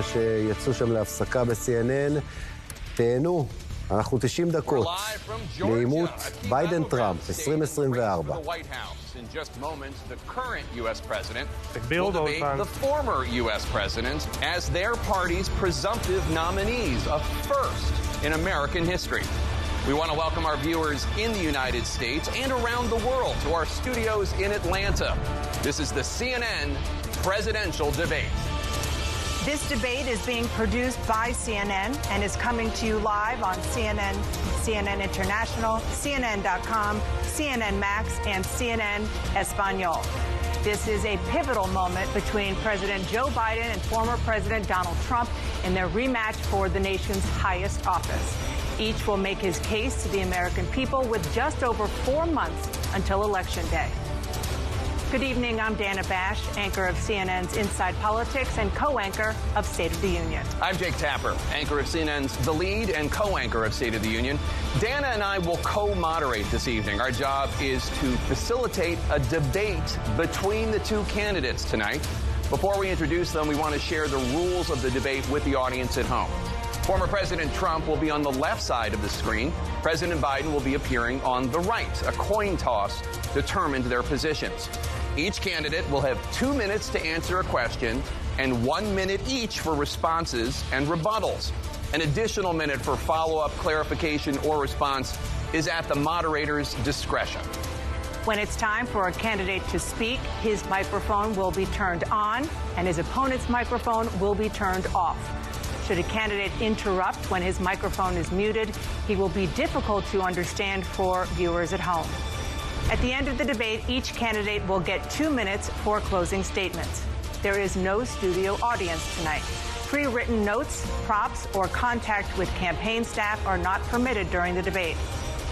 שיצאו שם להפסקה ב-CNN, תהנו, אנחנו 90 דקות לעימות ביידן טראמפ 2024. In just moments, the current U.S. president will debate the former U.S. president as their party's presumptive nominees, a first in American history. We want to welcome our viewers in the United States and around the world to our studios in Atlanta. This is the CNN presidential debate. This debate is being produced by CNN and is coming to you live on CNN, CNN International, CNN.com, CNN Max, and CNN Espanol. This is a pivotal moment between President Joe Biden and former President Donald Trump in their rematch for the nation's highest office. Each will make his case to the American people with just over 4 months until Election Day. Good evening, I'm Dana Bash, anchor of CNN's Inside Politics and co-anchor of State of the Union. I'm Jake Tapper, anchor of CNN's The Lead and co-anchor of State of the Union. Dana and I will co-moderate this evening. Our job is to facilitate a debate between the two candidates tonight. Before we introduce them, we want to share the rules of the debate with the audience at home. Former President Trump will be on the left side of the screen. President Biden will be appearing on the right. A coin toss determined their positions. Each candidate will have 2 minutes to answer a question and 1 minute each for responses and rebuttals. An additional minute for follow-up, clarification, or response is at the moderator's discretion. When it's time for a candidate to speak, his microphone will be turned on and his opponent's microphone will be turned off. Should a candidate interrupt when his microphone is muted, he will be difficult to understand for viewers at home. At the end of the debate, each candidate will get 2 minutes for closing statements. There is no studio audience tonight. Pre-written notes, props, or contact with campaign staff are not permitted during the debate.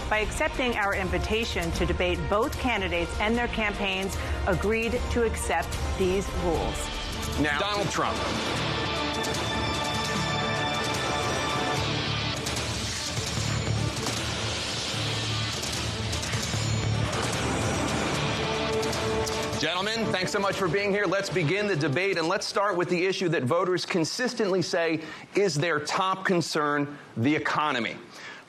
By accepting our invitation to debate, both candidates and their campaigns agreed to accept these rules. Now, Donald Trump. Gentlemen, thanks so much for being here. Let's begin the debate, and let's start with the issue that voters consistently say is their top concern, the economy.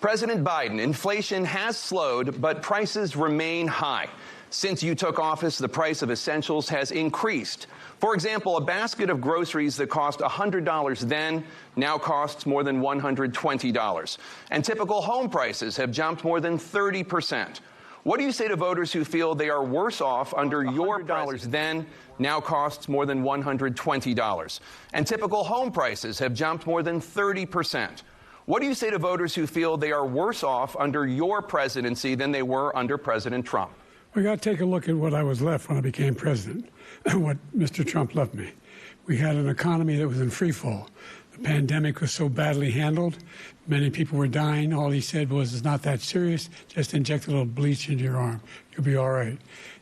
President Biden, inflation has slowed, but prices remain high. Since you took office, the price of essentials has increased. For example, a basket of groceries that cost $100 then now costs more than $120. And typical home prices have jumped more than 30%. What do you say to voters who feel they are worse off under your dollars then now costs more than $120? And typical home prices have jumped more than 30%. What do you say to voters who feel they are worse off under your presidency than they were under President Trump? We got to take a look at what I was left when I became president and what Mr. Trump left me. We had an economy that was in free fall. The pandemic was so badly handled. Many people were dying. All he said was, it's not that serious. Just inject a little bleach into your arm. You'll be all right.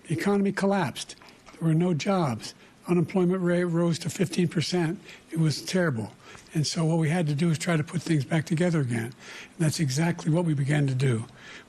The economy collapsed. There were no jobs. Unemployment rate rose to 15%. It was terrible. And so what we had to do is try to put things back together again. And that's exactly what we began to do.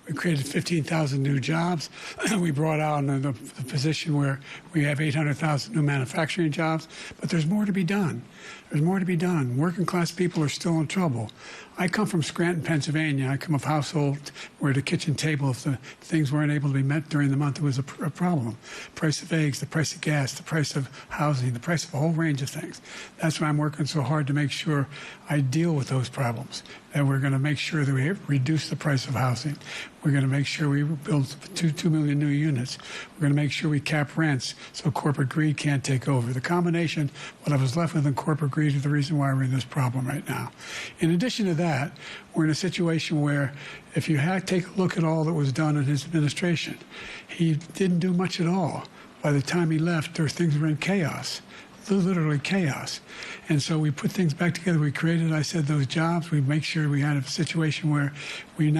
We created 15,000 new jobs. We brought out the position where we have 800,000 new manufacturing jobs. But there's more to be done. There's more to be done. Working class people are still in trouble. I come from Scranton, Pennsylvania. I come of a household where the kitchen table, if the things weren't able to be met during the month, it was a problem. Price of eggs, the price of gas, the price of housing, the price of a whole range of things. That's why I'm working so hard to make sure I deal with those problems. That we're going to make sure that we reduce the price of housing. We're going to make sure we build 2 million new units. We're going to make sure we cap rents so corporate greed can't take over. The combination, what I was left with in corporate greed, is the reason why we're in this problem right now. In addition to that, we're in a situation where if you take a look at all that was done in his administration, he didn't do much at all. By the time he left, things were in chaos. Literally chaos. And so we put things back together. We created, I said, those jobs. We make sure we had a situation where we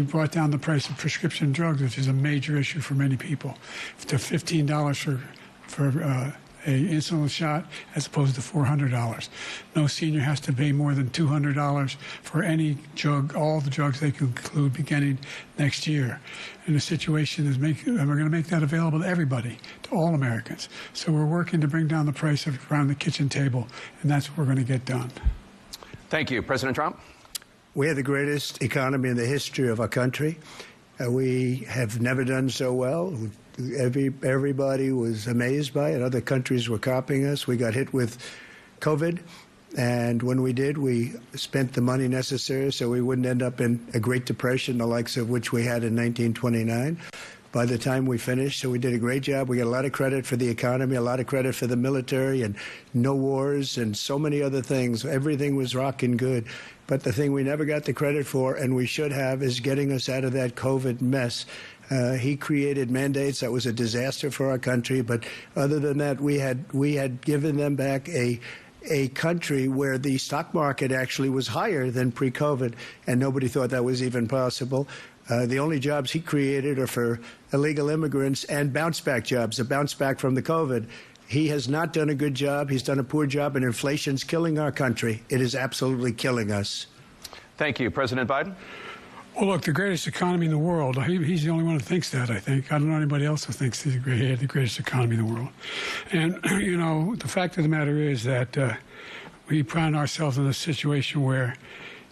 brought down the price of prescription drugs, which is a major issue for many people, to $15 for an insulin shot as opposed to $400. No senior has to pay more than $200 for any drug, all the drugs they can include beginning next year. And the situation is we're going to make that available to everybody, to all Americans. So we're working to bring down the price around the kitchen table, and that's what we're going to get done. Thank you. President Trump? We have the greatest economy in the history of our country. We have never done so well. Everybody was amazed by it. Other countries were copying us. We got hit with COVID, and when we did, we spent the money necessary so we wouldn't end up in a Great Depression, the likes of which we had in 1929. By the time we finished, so we did a great job. We got a lot of credit for the economy, a lot of credit for the military, and no wars, and so many other things. Everything was rocking good. But the thing we never got the credit for, and we should have, is getting us out of that COVID mess. He created mandates that was a disaster for our country. But other than that, we had given them back a country where the stock market actually was higher than pre-COVID, and nobody thought that was even possible. The only jobs he created are for illegal immigrants and bounce-back jobs, a bounce-back from the COVID. He has not done a good job. He's done a poor job, and inflation's killing our country. It is absolutely killing us. Thank you. President Biden? Well, look, the greatest economy in the world, he's the only one who thinks that, I think. I don't know anybody else who thinks he had the greatest economy in the world. And, you know, the fact of the matter is that we find ourselves in a situation where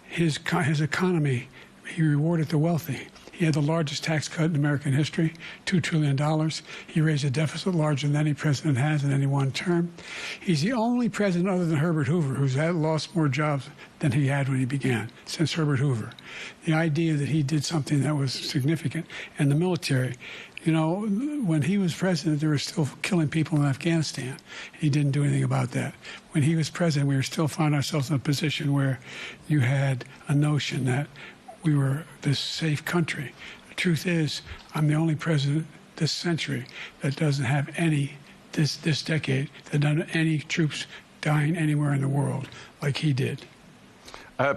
his economy, he rewarded the wealthy. He had the largest tax cut in American history, $2 trillion. He raised a deficit larger than any president has in any one term. He's the only president other than Herbert Hoover who's lost more jobs than he had when he began, since Herbert Hoover. The idea that he did something that was significant. And the military, you know, when he was president, they were still killing people in Afghanistan. He didn't do anything about that. When he was president, we were still finding ourselves in a position where you had a notion that we were this safe country. The truth is, I'm the only president this century that doesn't have this decade, that doesn't have any troops dying anywhere in the world like he did.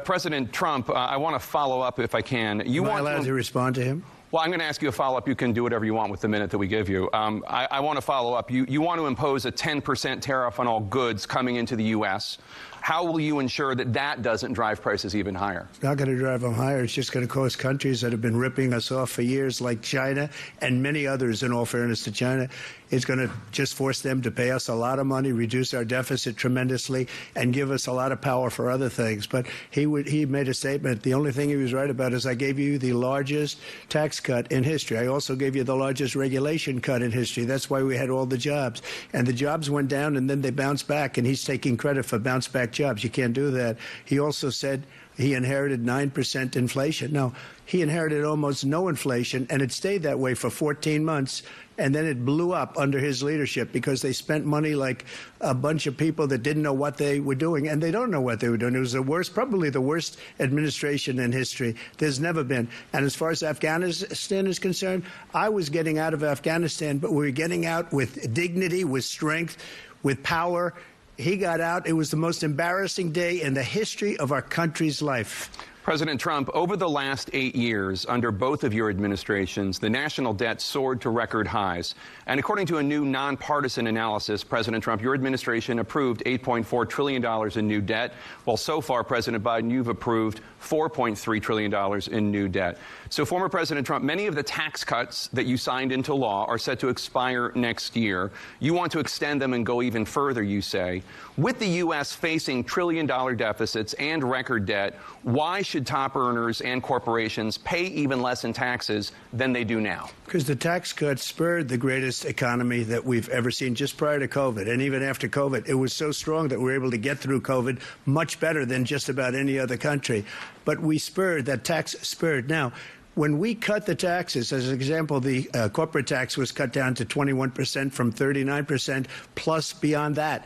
President Trump, I want to follow up if I can. Am I allowed to respond to him? Well, I'm going to ask you a follow-up. You can do whatever you want with the minute that we give you. I want to follow up. You want to impose a 10% tariff on all goods coming into the U.S. How will you ensure that that doesn't drive prices even higher? It's not going to drive them higher. It's just going to cause countries that have been ripping us off for years, like China and many others, in all fairness to China. It's going to just force them to pay us a lot of money, reduce our deficit tremendously, and give us a lot of power for other things. But he made a statement. The only thing he was right about is I gave you the largest tax cut in history. I also gave you the largest regulation cut in history. That's why we had all the jobs. And the jobs went down, and then they bounced back, and he's taking credit for bounce-back jobs. You can't do that. He also said he inherited 9% inflation. No, he inherited almost no inflation, and it stayed that way for 14 months. And then it blew up under his leadership because they spent money like a bunch of people that didn't know what they were doing, and they don't know what they were doing. It was the worst, probably the worst administration in history. There's never been. And as far as Afghanistan is concerned, I was getting out of Afghanistan, but we were getting out with dignity, with strength, with power. He got out. It was the most embarrassing day in the history of our country's life. President Trump, over the last 8 years, under both of your administrations, the national debt soared to record highs. And according to a new nonpartisan analysis, President Trump, your administration approved $8.4 trillion in new debt, while so far, President Biden, you've approved $4.3 trillion in new debt. So, former President Trump, many of the tax cuts that you signed into law are set to expire next year. You want to extend them and go even further, you say. With the U.S. facing trillion-dollar deficits and record debt, why should top earners and corporations pay even less in taxes than they do now? Because the tax cuts spurred the greatest economy that we've ever seen just prior to COVID. And even after COVID, it was so strong that we were able to get through COVID much better than just about any other country. But we spurred, that tax spurred. Now, when we cut the taxes, as an example, the corporate tax was cut down to 21% from 39%, plus beyond that.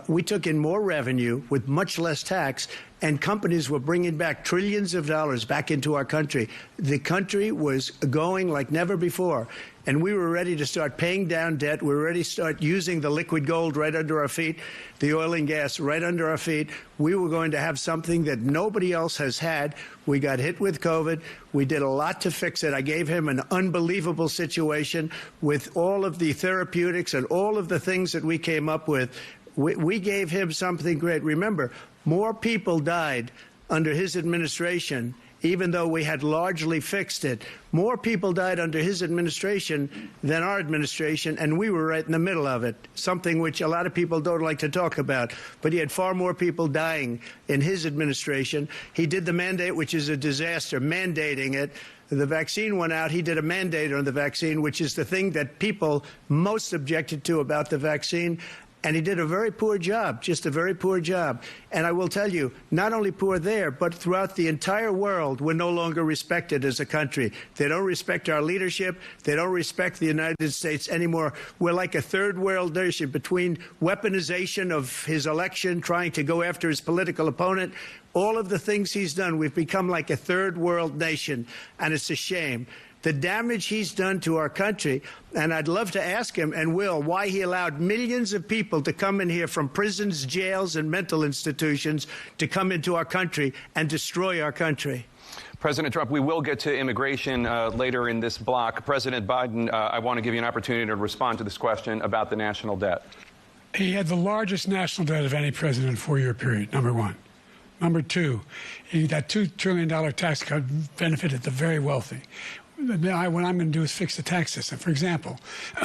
We took in more revenue with much less tax, and companies were bringing back trillions of dollars back into our country. The country was going like never before, and we were ready to start paying down debt. We were ready to start using the liquid gold right under our feet, the oil and gas right under our feet. We were going to have something that nobody else has had. We got hit with COVID. We did a lot to fix it. I gave him an unbelievable situation with all of the therapeutics and all of the things that we came up with. We gave him something great. Remember, more people died under his administration, even though we had largely fixed it. More people died under his administration than our administration, and we were right in the middle of it, something which a lot of people don't like to talk about. But he had far more people dying in his administration. He did the mandate, which is a disaster, mandating it. The vaccine went out. He did a mandate on the vaccine, which is the thing that people most objected to about the vaccine. And he did a very poor job, just a very poor job. And I will tell you, not only poor there, but throughout the entire world, we're no longer respected as a country. They don't respect our leadership. They don't respect the United States anymore. We're like a third world nation between weaponization of his election, trying to go after his political opponent. All of the things he's done, we've become like a third world nation, and it's a shame. The damage he's done to our country, and I'd love to ask him, and will, why he allowed millions of people to come in here from prisons, jails, and mental institutions to come into our country and destroy our country. President Trump, we will get to immigration later in this block. President Biden, I want to give you an opportunity to respond to this question about the national debt. He had the largest national debt of any president in a four-year period, number one. Number two, that $2 trillion tax cut benefited the very wealthy. What I'm going to do is fix the tax system. For example,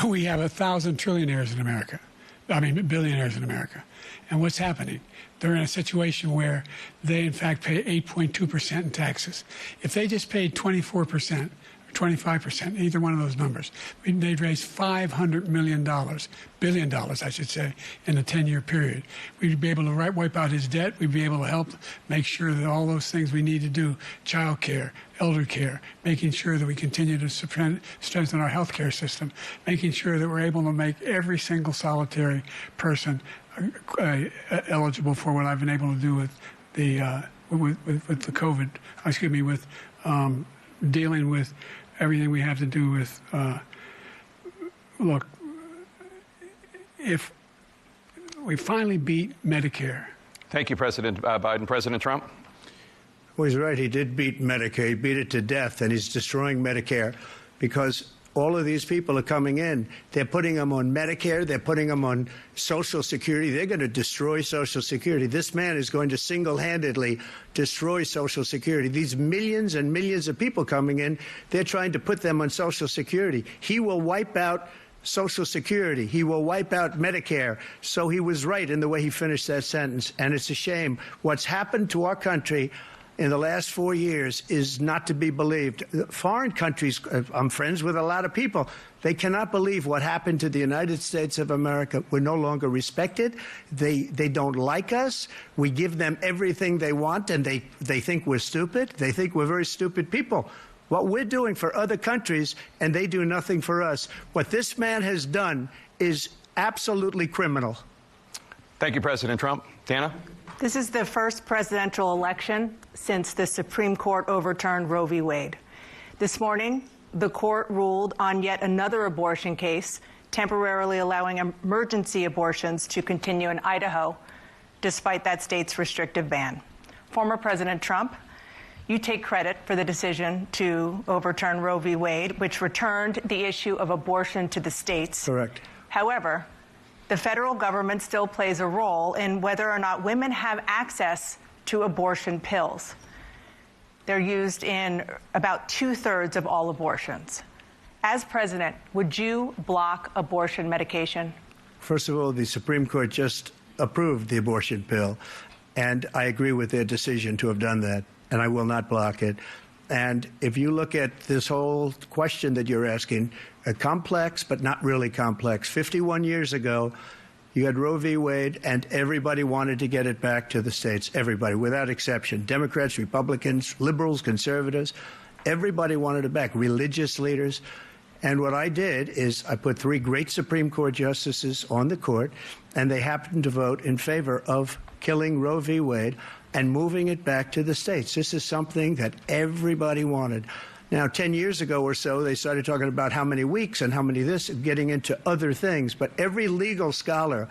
we have 1,000 trillionaires in America. Billionaires in America. And what's happening? They're in a situation where they, in fact, pay 8.2% in taxes. If they just paid 24%, or 25%, either one of those numbers, they'd raise $500 billion, I should say, in a 10-year period. We'd be able to wipe out his debt. We'd be able to help make sure that all those things we need to do, child care, elder care, making sure that we continue to strengthen our health care system, making sure that we're able to make every single solitary person eligible for what I've been able to do with the COVID, with dealing with everything we have to do with, look, if we finally beat Medicare. Thank you, President Biden. President Trump? Well, he's right. He did beat Medicare. He beat it to death, and he's destroying Medicare because all of these people are coming in. They're putting them on Medicare. They're putting them on Social Security. They're going to destroy Social Security. This man is going to single-handedly destroy Social Security. These millions and millions of people coming in, they're trying to put them on Social Security. He will wipe out Social Security. He will wipe out Medicare. So he was right in the way he finished that sentence, and it's a shame. What's happened to our country in the last 4 years is not to be believed. Foreign countries, I'm friends with a lot of people, they cannot believe what happened to the United States of America. We're no longer respected. They don't like us. We give them everything they want, and they think we're stupid. They think we're very stupid people. What we're doing for other countries, and they do nothing for us. What this man has done is absolutely criminal. Thank you, President Trump. Dana? This is the first presidential election since the Supreme Court overturned Roe v. Wade. This morning, the court ruled on yet another abortion case, temporarily allowing emergency abortions to continue in Idaho, despite that state's restrictive ban. Former President Trump, you take credit for the decision to overturn Roe v. Wade, which returned the issue of abortion to the states. Correct. However, the federal government still plays a role in whether or not women have access to abortion pills. They're used in about 2/3 of all abortions. As president, would you block abortion medication? First of all, the Supreme Court just approved the abortion pill, and I agree with their decision to have done that, and I will not block it. And if you look at this whole question that you're asking, complex but not really complex. 51 years ago, you had Roe v. Wade, and everybody wanted to get it back to the states. Everybody, without exception. Democrats, Republicans, liberals, conservatives. Everybody wanted it back. Religious leaders. And what I did is I put 3 great Supreme Court justices on the court, and they happened to vote in favor of killing Roe v. Wade and moving it back to the states. This is something that everybody wanted. Now, 10 years ago or so, they started talking about how many weeks and how many this, getting into other things. But every legal scholar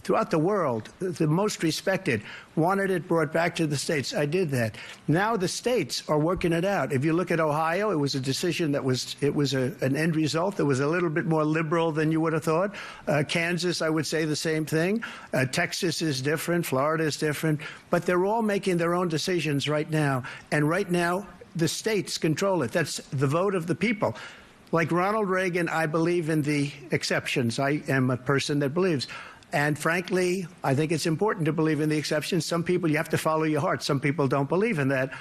throughout the world, the most respected, wanted it brought back to the states. I did that. Now the states are working it out. If you look at Ohio, it was a decision that was an end result that was a little bit more liberal than you would have thought. Kansas, I would say the same thing. Texas is different. Florida is different. But they're all making their own decisions right now. And right now, the states control it. That's the vote of the people. Like Ronald Reagan, I believe in the exceptions. I am a person that believes. And frankly, I think it's important to believe in the exceptions. Some people, you have to follow your heart. Some people don't believe in that.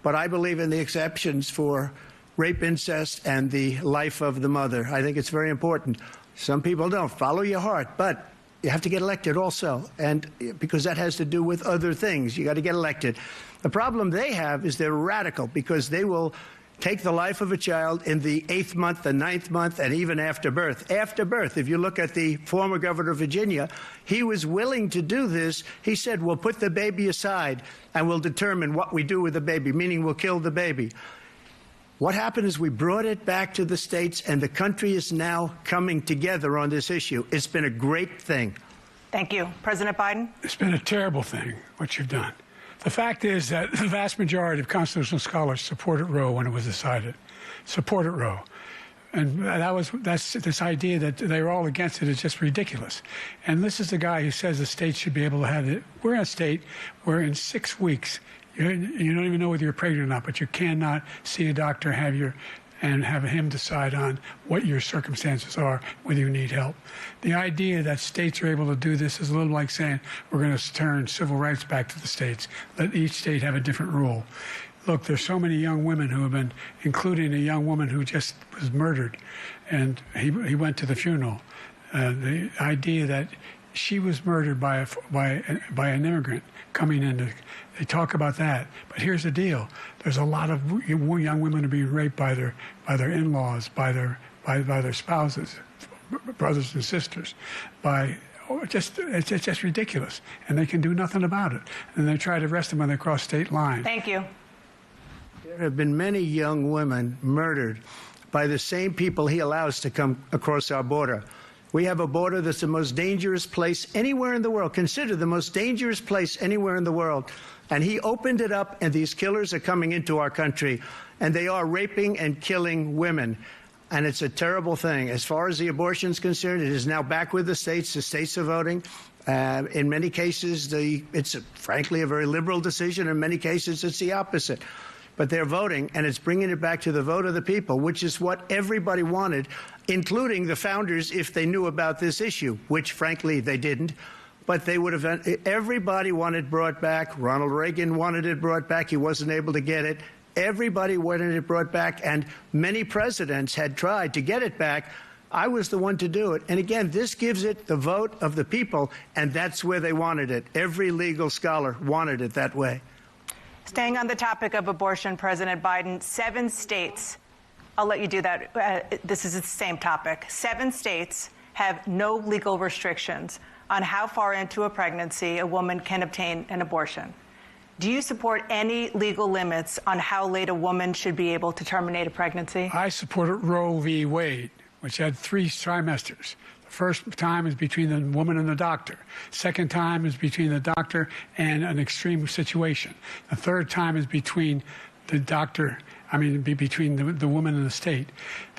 But I believe in the exceptions for rape, incest, and the life of the mother. I think it's very important. Some people don't. Follow your heart. But you have to get elected also. And because that has to do with other things. You got to get elected. The problem they have is they're radical because they will take the life of a child in the 8th month, the 9th month, and even after birth. After birth, if you look at the former governor of Virginia, he was willing to do this. He said, we'll put the baby aside and we'll determine what we do with the baby, meaning we'll kill the baby. What happened is we brought it back to the states, and the country is now coming together on this issue. It's been a great thing. Thank you. President Biden? It's been a terrible thing, what you've done. The fact is that the vast majority of constitutional scholars supported Roe when it was decided. Supported Roe. And that's this idea that they're all against it is just ridiculous. And this is the guy who says the state should be able to have it. We're in a state where in 6 weeks, you don't even know whether you're pregnant or not, but you cannot see a doctor, and have him decide on what your circumstances are, whether you need help. The idea that states are able to do this is a little like saying we're going to turn civil rights back to the states, let each state have a different rule. Look, there's so many young women who have been, including a young woman who just was murdered, and he went to the funeral. The idea that she was murdered by an immigrant coming in. They talk about that, but here's the deal: there's a lot of young women who are being raped by their in-laws, by their spouses, brothers and sisters, it's just ridiculous, and they can do nothing about it. And they try to arrest them when they cross state lines. Thank you. There have been many young women murdered by the same people he allows to come across our border. We have a border that's the most dangerous place anywhere in the world, considered the most dangerous place anywhere in the world. And he opened it up, and these killers are coming into our country, and they are raping and killing women. And it's a terrible thing. As far as the abortion is concerned, it is now back with the states. The states are voting. In many cases, it's frankly a very liberal decision. In many cases, it's the opposite. But they're voting, and it's bringing it back to the vote of the people, which is what everybody wanted, including the founders, if they knew about this issue, which, frankly, they didn't. But they would have. Everybody wanted it brought back. Ronald Reagan wanted it brought back. He wasn't able to get it. Everybody wanted it brought back, and many presidents had tried to get it back. I was the one to do it. And again, this gives it the vote of the people, and that's where they wanted it. Every legal scholar wanted it that way. Staying on the topic of abortion, President Biden, 7 states, I'll let you do that. This is the same topic. 7 states have no legal restrictions on how far into a pregnancy a woman can obtain an abortion. Do you support any legal limits on how late a woman should be able to terminate a pregnancy? I supported Roe v. Wade, which had 3 trimesters. The first time is between the woman and the doctor. Second time is between the doctor and an extreme situation. The third time is between the doctor, between the woman and the state.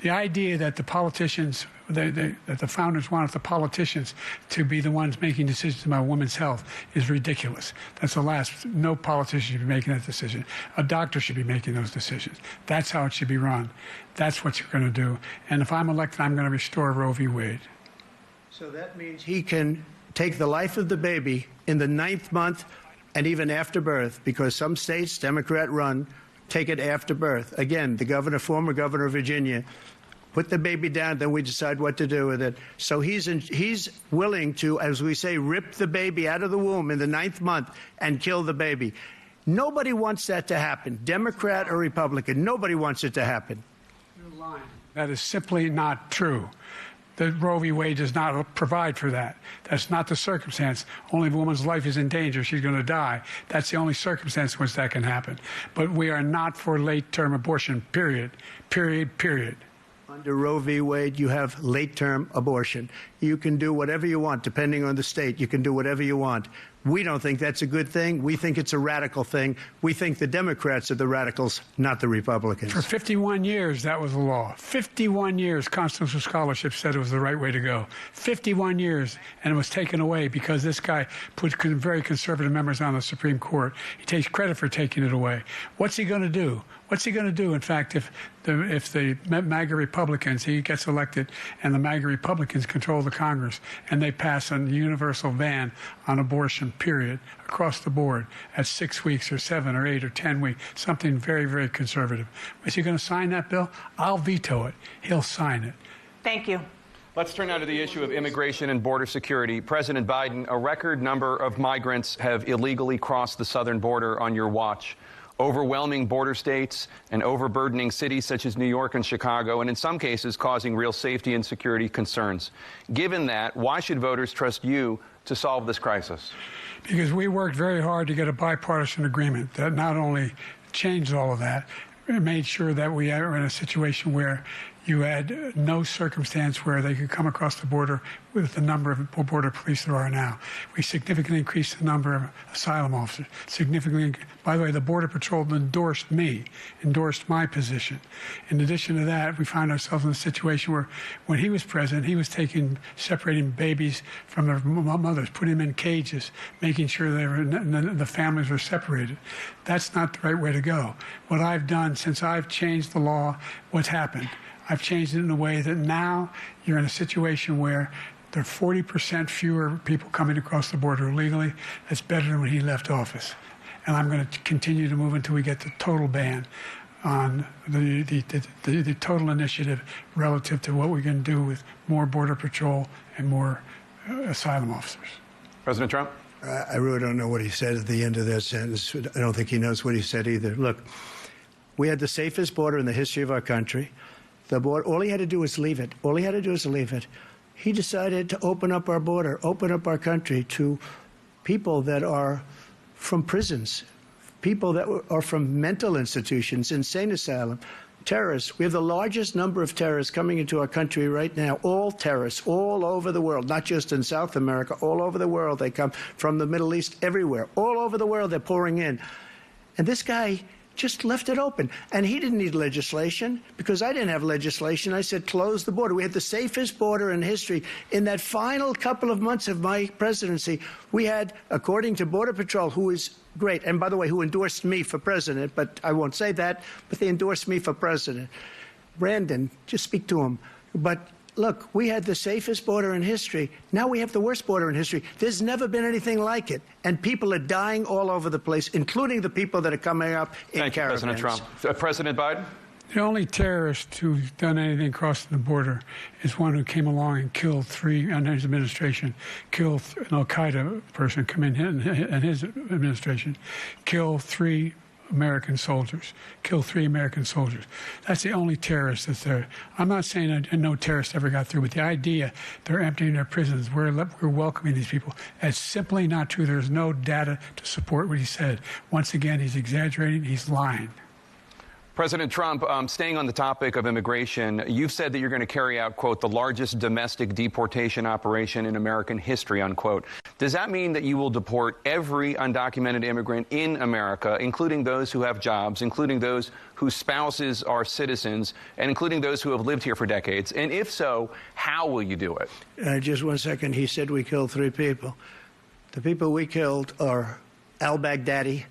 The idea that the politicians, that the founders wanted the politicians to be the ones making decisions about women's health is ridiculous. That's the last. No politician should be making that decision. A doctor should be making those decisions. That's how it should be run. That's what you're going to do. And if I'm elected, I'm going to restore Roe v. Wade. So that means he can take the life of the baby in the 9th month and even after birth, because some states, Democrat-run, take it after birth. Again, the former governor of Virginia, put the baby down, then we decide what to do with it. So he's willing to, as we say, rip the baby out of the womb in the 9th month and kill the baby. Nobody wants that to happen, Democrat or Republican. Nobody wants it to happen. You're lying. That is simply not true. The Roe v. Wade does not provide for that. That's not the circumstance. Only if a woman's life is in danger, she's going to die. That's the only circumstance in which that can happen. But we are not for late-term abortion, period. Period, period. Under Roe v. Wade, you have late-term abortion. You can do whatever you want, depending on the state. You can do whatever you want. We don't think that's a good thing. We think it's a radical thing. We think the Democrats are the radicals, not the Republicans. For 51 years, that was the law. 51 years, constitutional scholarship said it was the right way to go. 51 years, and it was taken away because this guy put very conservative members on the Supreme Court. He takes credit for taking it away. What's he going to do? What's he going to do, in fact, if the MAGA Republicans, he gets elected, and the MAGA Republicans control the Congress, and they pass a universal ban on abortion, period, across the board at 6 weeks or 7 or 8 or 10 weeks, something very, very conservative. Is he going to sign that bill? I'll veto it. He'll sign it. Thank you. Let's turn now to the issue of immigration and border security. President Biden, a record number of migrants have illegally crossed the southern border on your watch. Overwhelming border states and overburdening cities such as New York and Chicago, and in some cases causing real safety and security concerns. Given that, why should voters trust you to solve this crisis? Because we worked very hard to get a bipartisan agreement that not only changed all of that, it made sure that we are in a situation where you had no circumstance where they could come across the border with the number of border police there are now. We significantly increased the number of asylum officers. By the way, the Border Patrol endorsed my position. In addition to that, we find ourselves in a situation where when he was president, he was separating babies from their mothers, putting them in cages, making sure the families were separated. That's not the right way to go. What I've done since I've changed the law, what's happened? I've changed it in a way that now you're in a situation where there are 40% fewer people coming across the border illegally. That's better than when he left office. And I'm going to continue to move until we get the total ban on the total initiative relative to what we're going to do with more Border Patrol and more asylum officers. President Trump? I really don't know what he said at the end of that sentence. I don't think he knows what he said either. Look, we had the safest border in the history of our country. The border, all he had to do was leave it. All he had to do was leave it. He decided to open up our border, open up our country to people that are from prisons, people that are from mental institutions, insane asylum, terrorists. We have the largest number of terrorists coming into our country right now, all terrorists, all over the world, not just in South America, all over the world. They come from the Middle East, everywhere. All over the world, they're pouring in. And this guy just left it open. And he didn't need legislation because I didn't have legislation. I said, close the border. We had the safest border in history. In that final couple of months of my presidency, we had, according to Border Patrol, who is great, and by the way, who endorsed me for president, but I won't say that, but they endorsed me for president. Brandon, just speak to him. But look, we had the safest border in history. Now we have the worst border in history. There's never been anything like it. And people are dying all over the place, including the people that are coming up in caravans. Thank you, President Trump. President Biden? The only terrorist who's done anything crossing the border is one who came along and killed three, under his administration, killed an al-Qaeda person come in his administration, killed 3 American soldiers, killed 3 American soldiers. That's the only terrorist that's there. I'm not saying that no terrorist ever got through, but the idea they're emptying their prisons, we're welcoming these people, that's simply not true. There's no data to support what he said. Once again, he's exaggerating, he's lying. President Trump, staying on the topic of immigration, you've said that you're going to carry out, quote, the largest domestic deportation operation in American history, unquote. Does that mean that you will deport every undocumented immigrant in America, including those who have jobs, including those whose spouses are citizens, and including those who have lived here for decades? And if so, how will you do it? Just 1 second. He said we killed 3 people. The people we killed are al-Baghdadi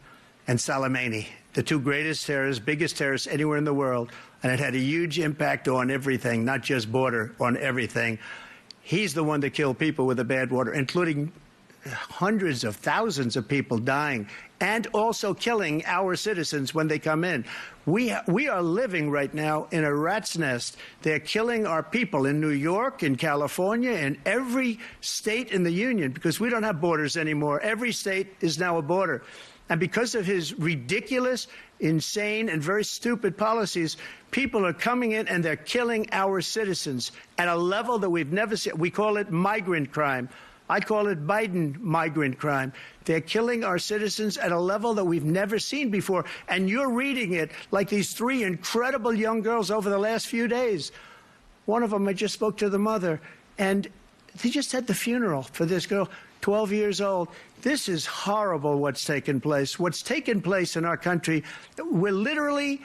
and Soleimani, the 2 greatest terrorists, biggest terrorists anywhere in the world, and it had a huge impact on everything, not just border, on everything. He's the one that killed people with the bad water, including hundreds of thousands of people dying, and also killing our citizens when they come in. We are living right now in a rat's nest. They're killing our people in New York, in California, in every state in the union, because we don't have borders anymore. Every state is now a border. And because of his ridiculous, insane, and very stupid policies, people are coming in and they're killing our citizens at a level that we've never seen. We call it migrant crime. I call it Biden migrant crime. They're killing our citizens at a level that we've never seen before. And you're reading it like these three incredible young girls over the last few days. One of them, I just spoke to the mother, and they just had the funeral for this girl, 12 years old. This is horrible what's taken place. What's taken place in our country, we're literally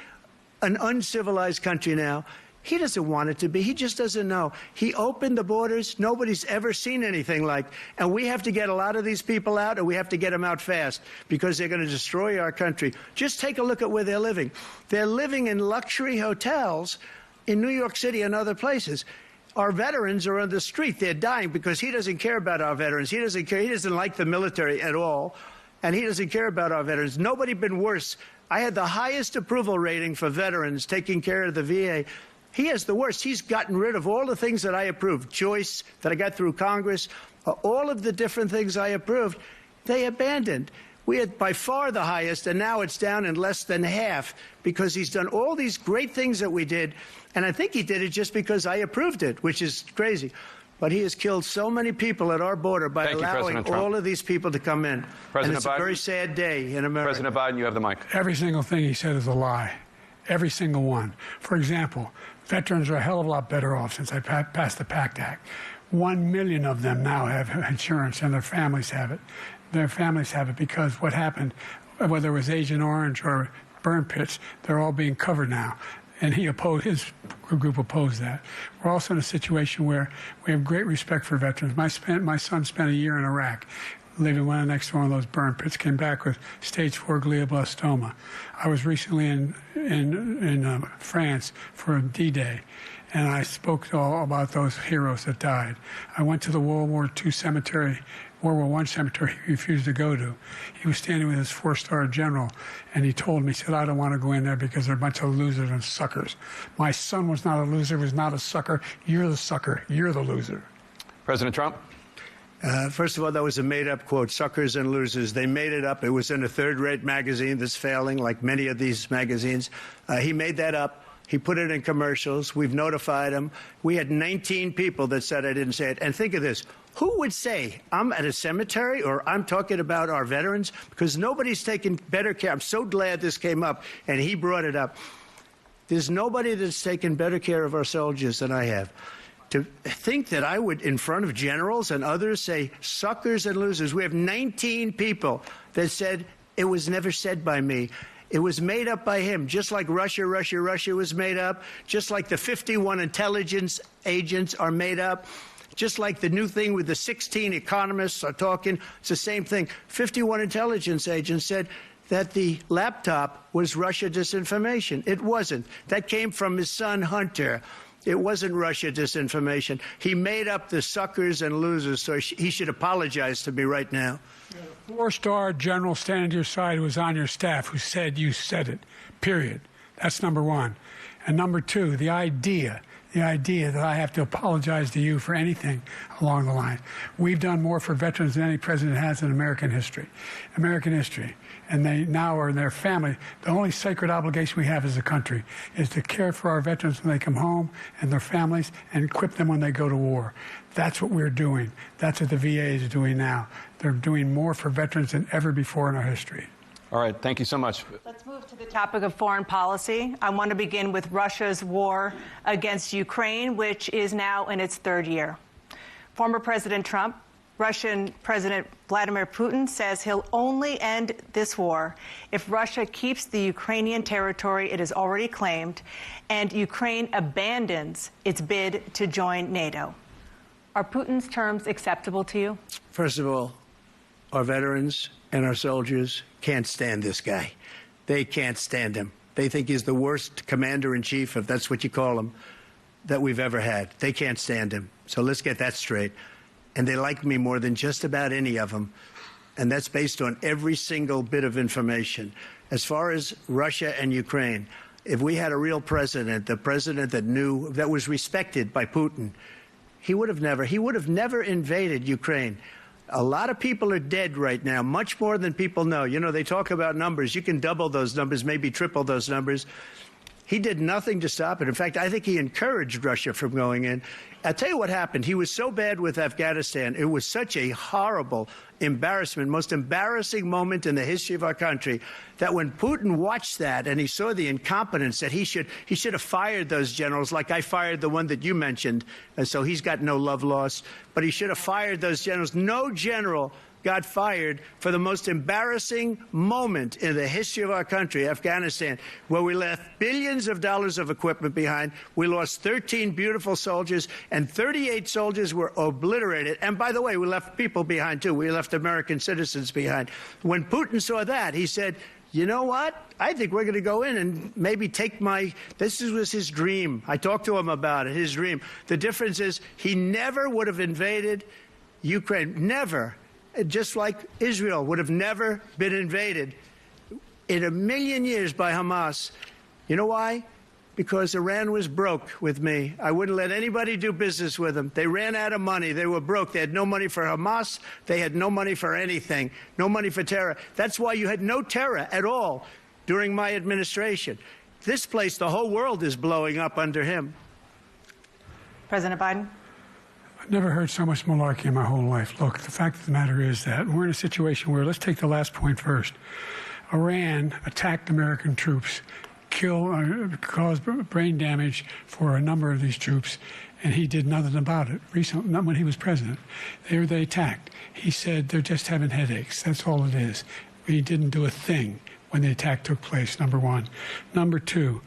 an uncivilized country now. He doesn't want it to be. He just doesn't know. He opened the borders. Nobody's ever seen anything like. And we have to get a lot of these people out, and we have to get them out fast because they're going to destroy our country. Just take a look at where they're living. They're living in luxury hotels in New York City and other places. Our veterans are on the street. They're dying because he doesn't care about our veterans. He doesn't care. He doesn't like the military at all, and he doesn't care about our veterans. Nobody been worse. I had the highest approval rating for veterans taking care of the VA. He has the worst. He's gotten rid of all the things that I approved, choice that I got through Congress, all of the different things I approved, they abandoned. We had by far the highest, and now it's down in less than half because he's done all these great things that we did, and I think he did it just because I approved it, which is crazy. But he has killed so many people at our border by allowing all of these people to come in. And it's a very sad day in America. President Biden, you have the mic. Every single thing he said is a lie. Every single one. For example, veterans are a hell of a lot better off since I passed the PACT Act. 1 million of them now have insurance, and their families have it. Their families have it because what happened, whether it was Agent Orange or burn pits, they're all being covered now. And his group opposed that. We're also in a situation where we have great respect for veterans. My son spent a year in Iraq, living right next to one of those burn pits, came back with stage 4 glioblastoma. I was recently in France for D-Day, and I spoke all about those heroes that died. I went to the World War I cemetery he refused to go to. He was standing with his 4-star general, and he told me, he said, I don't want to go in there because they're a bunch of losers and suckers. My son was not a loser, was not a sucker. You're the sucker. You're the loser. President Trump? First of all, that was a made-up quote, suckers and losers. They made it up. It was in a third-rate magazine that's failing, like many of these magazines. He made that up. He put it in commercials. We've notified him. We had 19 people that said I didn't say it. And think of this. Who would say I'm at a cemetery or I'm talking about our veterans? Because nobody's taken better care. I'm so glad this came up, and he brought it up. There's nobody that's taken better care of our soldiers than I have. To think that I would, in front of generals and others, say suckers and losers. We have 19 people that said it was never said by me. It was made up by him, just like Russia was made up, just like the 51 intelligence agents are made up, just like the new thing with the 16 economists are talking. It's the same thing. 51 intelligence agents said that the laptop was Russia disinformation. It wasn't. That came from his son, Hunter. It wasn't Russia disinformation. He made up the suckers and losers, so he should apologize to me right now. A 4-star general standing to your side who was on your staff who said you said it, period. That's number one. And number two, the idea that I have to apologize to you for anything along the line. We've done more for veterans than any president has in American history. And they now are in their family. The only sacred obligation we have as a country is to care for our veterans when they come home and their families and equip them when they go to war. That's what we're doing. That's what the VA is doing now. They're doing more for veterans than ever before in our history. All right, thank you so much. Let's move to the topic of foreign policy. I want to begin with Russia's war against Ukraine, which is now in its 3rd year. Former President Trump, Russian President Vladimir Putin says he'll only end this war if Russia keeps the Ukrainian territory it has already claimed and Ukraine abandons its bid to join NATO. Are Putin's terms acceptable to you? First of all, our veterans and our soldiers can't stand this guy. They can't stand him. They think he's the worst commander-in-chief, if that's what you call him, that we've ever had. They can't stand him. So let's get that straight. And they like me more than just about any of them. And that's based on every single bit of information. As far as Russia and Ukraine, if we had a real president, the president that knew, that was respected by Putin, he would have never invaded Ukraine. A lot of people are dead right now, much more than people know. You know, they talk about numbers. You can double those numbers, maybe triple those numbers. He did nothing to stop it. In fact, I think he encouraged Russia from going in. I'll tell you what happened. He was so bad with Afghanistan. It was such a horrible embarrassment, most embarrassing moment in the history of our country, that when Putin watched that and he saw the incompetence, that he should have fired those generals, like I fired the one that you mentioned. And so he's got no love lost. But he should have fired those generals. No general got fired for the most embarrassing moment in the history of our country, Afghanistan, where we left billions of dollars of equipment behind. We lost 13 beautiful soldiers, and 38 soldiers were obliterated. And by the way, we left people behind, too. We left American citizens behind. When Putin saw that, he said, you know what? I think we're going to go in and maybe take this was his dream. I talked to him about it, his dream. The difference is he never would have invaded Ukraine. Never. Just like Israel would have never been invaded in a million years by Hamas. You know why? Because Iran was broke with me. I wouldn't let anybody do business with them. They ran out of money. They were broke. They had no money for Hamas. They had no money for anything. No money for terror. That's why you had no terror at all during my administration. This place, the whole world is blowing up under him. President Biden? I've never heard so much malarkey in my whole life. Look, the fact of the matter is that we're in a situation where, let's take the last point first. Iran attacked American troops, caused brain damage for a number of these troops, and he did nothing about it. Recently, not when he was president. They attacked. He said they're just having headaches. That's all it is. He didn't do a thing when the attack took place, number one. Number two,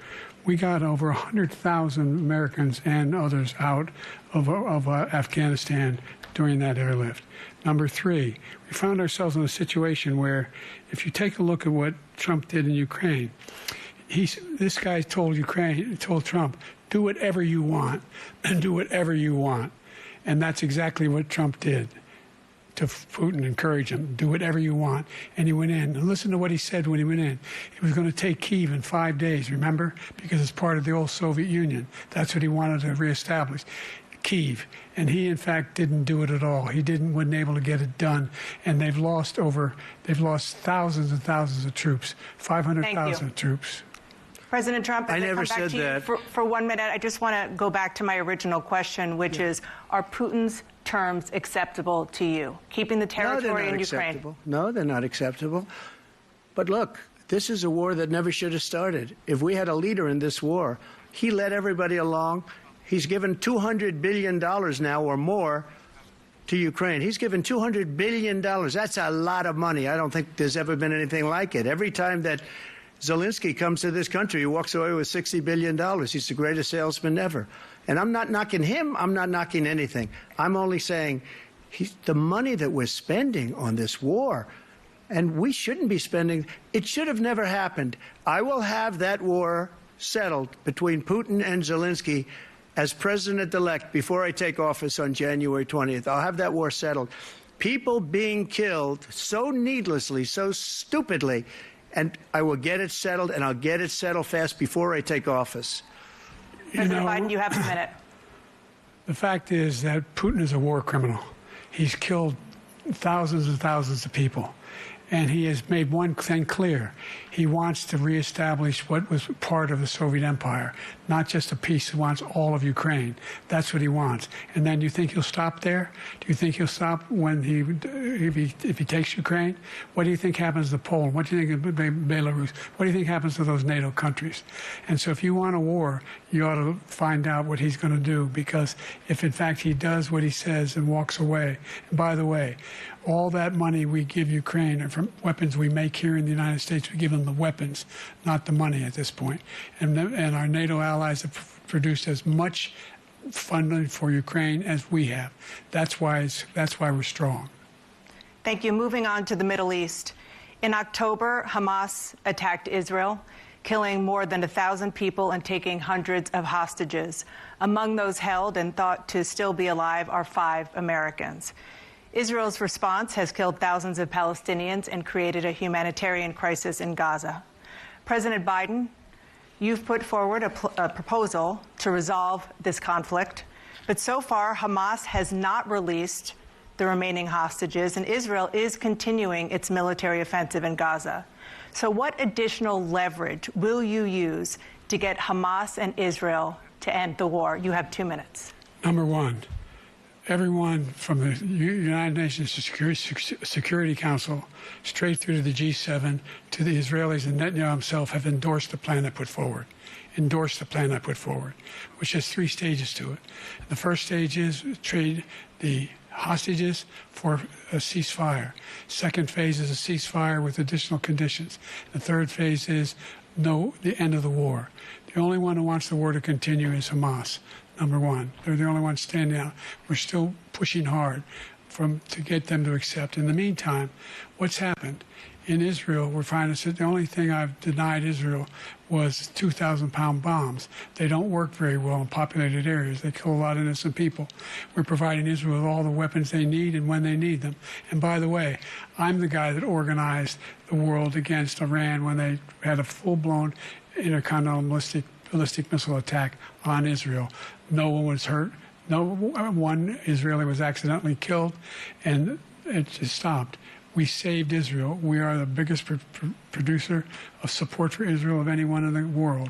we got over 100,000 Americans and others out of Afghanistan during that airlift. Number three, we found ourselves in a situation where, if you take a look at what Trump did in Ukraine, this guy told Trump, do whatever you want, and do whatever you want. And that's exactly what Trump did to Putin, encourage him, do whatever you want. And he went in. And listen to what he said when he went in. He was going to take Kyiv in 5 days, remember? Because it's part of the old Soviet Union. That's what he wanted to reestablish, Kyiv. And he, in fact, didn't do it at all. He wasn't able to get it done. And they've lost thousands and thousands of troops, 500,000 troops. President Trump, I never said that. For 1 minute, I just want to go back to my original question, which is, are Putin's terms acceptable to you? Keeping the territory in Ukraine? No, they're not acceptable. But look, this is a war that never should have started. If we had a leader in this war, he led everybody along. He's given $200 billion now or more to Ukraine. He's given $200 billion. That's a lot of money. I don't think there's ever been anything like it. Every time that Zelensky comes to this country, he walks away with $60 billion. He's the greatest salesman ever. And I'm not knocking him. I'm not knocking anything. I'm only saying the money that we're spending on this war, and we shouldn't be spending, it should have never happened. I will have that war settled between Putin and Zelensky as president-elect before I take office on January 20th. I'll have that war settled. People being killed so needlessly, so stupidly, and I will get it settled, and I'll get it settled fast before I take office. President Biden, you have a minute. The fact is that Putin is a war criminal. He's killed thousands and thousands of people. And he has made one thing clear. He wants to reestablish what was part of the Soviet Empire, not just a piece. He wants all of Ukraine. That's what he wants. And then you think he'll stop there? Do you think he'll stop when if he takes Ukraine? What do you think happens to Poland? What do you think of Belarus? What do you think happens to those NATO countries? And so if you want a war, you ought to find out what he's going to do, because if in fact he does what he says and walks away, and by the way, all that money we give Ukraine are from weapons we make here in the United States. We give them the weapons, not the money at this point. And our NATO allies have produced as much funding for Ukraine as we have. That's why we're strong. Thank you. Moving on to the Middle East. In October, Hamas attacked Israel, killing more than 1,000 people and taking hundreds of hostages. Among those held and thought to still be alive are 5 Americans. Israel's response has killed thousands of Palestinians and created a humanitarian crisis in Gaza. President Biden, you've put forward a proposal to resolve this conflict, but so far Hamas has not released the remaining hostages, and Israel is continuing its military offensive in Gaza. So what additional leverage will you use to get Hamas and Israel to end the war? You have 2 minutes. Number one, everyone from the United Nations Security Council straight through to the G7 to the Israelis and Netanyahu himself have endorsed the plan I put forward. Which has 3 stages to it. The first stage is trade the hostages for a ceasefire. Second phase is a ceasefire with additional conditions. The third phase is the end of the war. The only one who wants the war to continue is Hamas, number one. They're the only ones standing out. We're still pushing hard to get them to accept. In the meantime, what's happened? In Israel, we're finding that the only thing I've denied Israel was 2,000-pound bombs. They don't work very well in populated areas. They kill a lot of innocent people. We're providing Israel with all the weapons they need and when they need them. And by the way, I'm the guy that organized the world against Iran when they had a full-blown intercontinental ballistic missile attack on Israel. No one was hurt. No one Israeli was accidentally killed, and it just stopped. We saved Israel. We are the biggest producer of support for Israel of anyone in the world.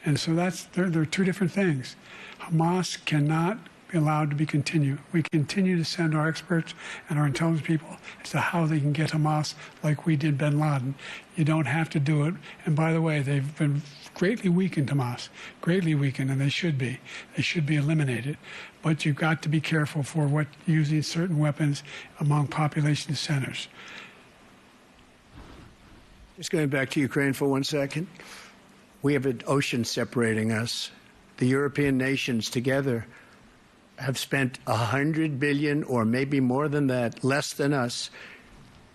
And so there are 2 different things. Hamas cannot be allowed to be continued. We continue to send our experts and our intelligence people as to how they can get Hamas like we did bin Laden. You don't have to do it. And by the way, they've been greatly weakened, Hamas, greatly weakened, and they should be. They should be eliminated. But you've got to be careful for using certain weapons among population centers. Just going back to Ukraine for 1 second. We have an ocean separating us. The European nations together have spent $100 billion or maybe more than that, less than us.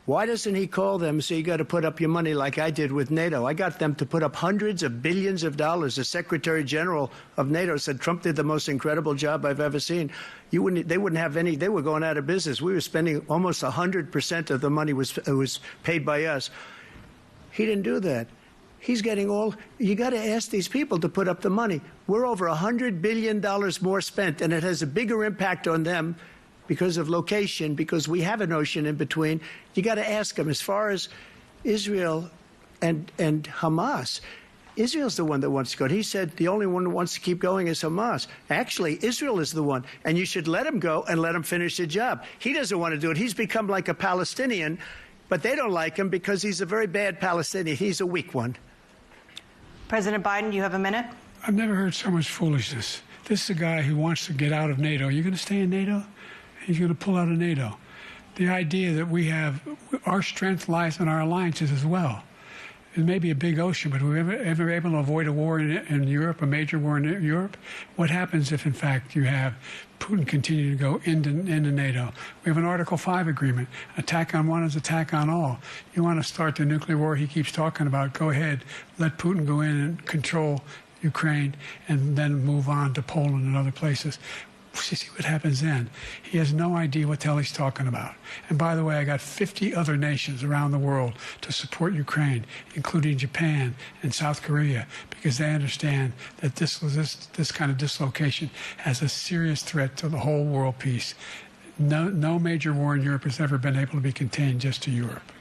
Why doesn't he call them and say, you got to put up your money like I did with NATO? I got them to put up hundreds of billions of dollars. The Secretary General of NATO said Trump did the most incredible job I've ever seen. They wouldn't have any. They were going out of business. We were spending almost 100% of the money was paid by us. He didn't do that. He's getting all. You got to ask these people to put up the money. We're over $100 billion more spent, and it has a bigger impact on them because of location, because we have an ocean in between. You got to ask them. As far as Israel and Hamas, Israel's the one that wants to go. He said the only one who wants to keep going is Hamas. Actually, Israel is the one, and you should let him go and let him finish the job. He doesn't want to do it. He's become like a Palestinian, but they don't like him because he's a very bad Palestinian. He's a weak one. President Biden, you have a minute. I've never heard so much foolishness. This is a guy who wants to get out of NATO. Are you going to stay in NATO? He's going to pull out of NATO. The idea that we have, our strength lies in our alliances as well. It may be a big ocean, but were we ever able to avoid a war in Europe, a major war in Europe? What happens if, in fact, you have Putin continue to go into NATO? We have an Article 5 agreement. Attack on one is attack on all. You want to start the nuclear war he keeps talking about, go ahead. Let Putin go in and control Ukraine and then move on to Poland and other places. You see what happens then. He has no idea what the hell he's talking about. And by the way, I got 50 other nations around the world to support Ukraine, including Japan and South Korea, because they understand that this kind of dislocation has a serious threat to the whole world peace. No major war in Europe has ever been able to be contained just to Europe.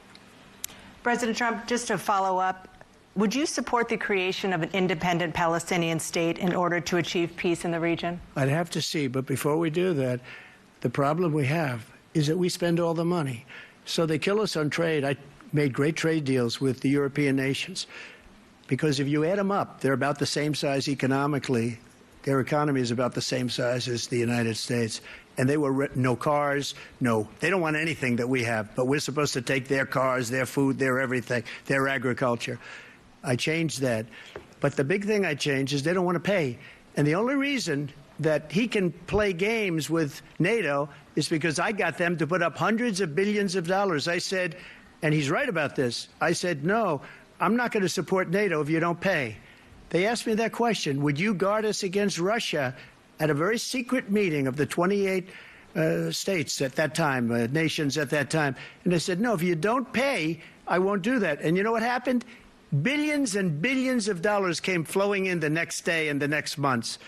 President Trump, just to follow up, would you support the creation of an independent Palestinian state in order to achieve peace in the region? I'd have to see, but before we do that, the problem we have is that we spend all the money. So they kill us on trade. I made great trade deals with the European nations because if you add them up, they're about the same size economically. Their economy is about the same size as the United States. And they were no cars, they don't want anything that we have, but we're supposed to take their cars, their food, their everything, their agriculture. I changed that. But the big thing I changed is they don't want to pay. And the only reason that he can play games with NATO is because I got them to put up hundreds of billions of dollars. I said, and he's right about this, I said, no, I'm not going to support NATO if you don't pay. They asked me that question, would you guard us against Russia at a very secret meeting of the 28 states at that time, nations at that time. And I said, no, if you don't pay, I won't do that. And you know what happened? Billions and billions of dollars came flowing in the next day and the next months.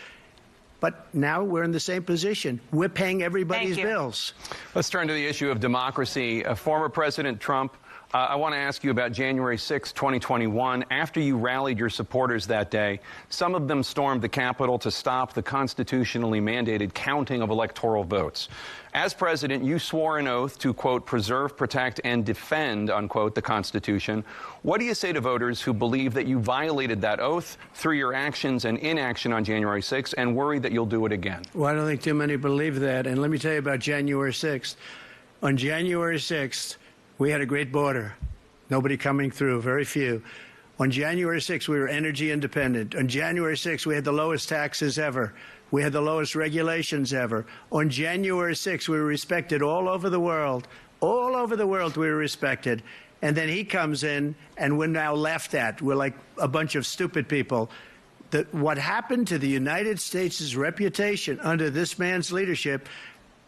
But now we're in the same position. We're paying everybody's bills. Let's turn to the issue of democracy. Former President Trump, I want to ask you about January 6, 2021. After you rallied your supporters that day, some of them stormed the Capitol to stop the constitutionally mandated counting of electoral votes. As president, you swore an oath to, quote, preserve, protect, and defend, unquote, the Constitution. What do you say to voters who believe that you violated that oath through your actions and inaction on January 6th and worry that you'll do it again? Well, I don't think too many believe that. And let me tell you about January 6th. On January 6th, we had a great border. Nobody coming through, very few. On January 6th, we were energy independent. On January 6th, we had the lowest taxes ever. We had the lowest regulations ever. On January 6th, we were respected all over the world. All over the world, we were respected. And then he comes in, and we're now laughed at. We're like a bunch of stupid people. What happened to the United States' reputation under this man's leadership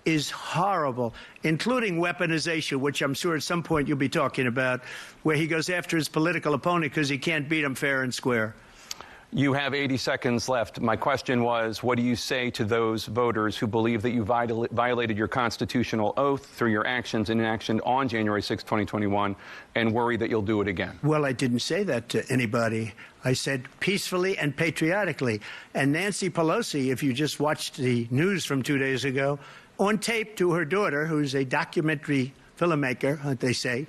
is horrible, including weaponization, which I'm sure at some point you'll be talking about, where he goes after his political opponent because he can't beat him fair and square. You have 80 seconds left. My question was, what do you say to those voters who believe that you violated your constitutional oath through your actions and inaction on January 6, 2021, and worry that you'll do it again? Well, I didn't say that to anybody. I said peacefully and patriotically. And Nancy Pelosi, if you just watched the news from 2 days ago, on tape to her daughter, who's a documentary filmmaker, they say,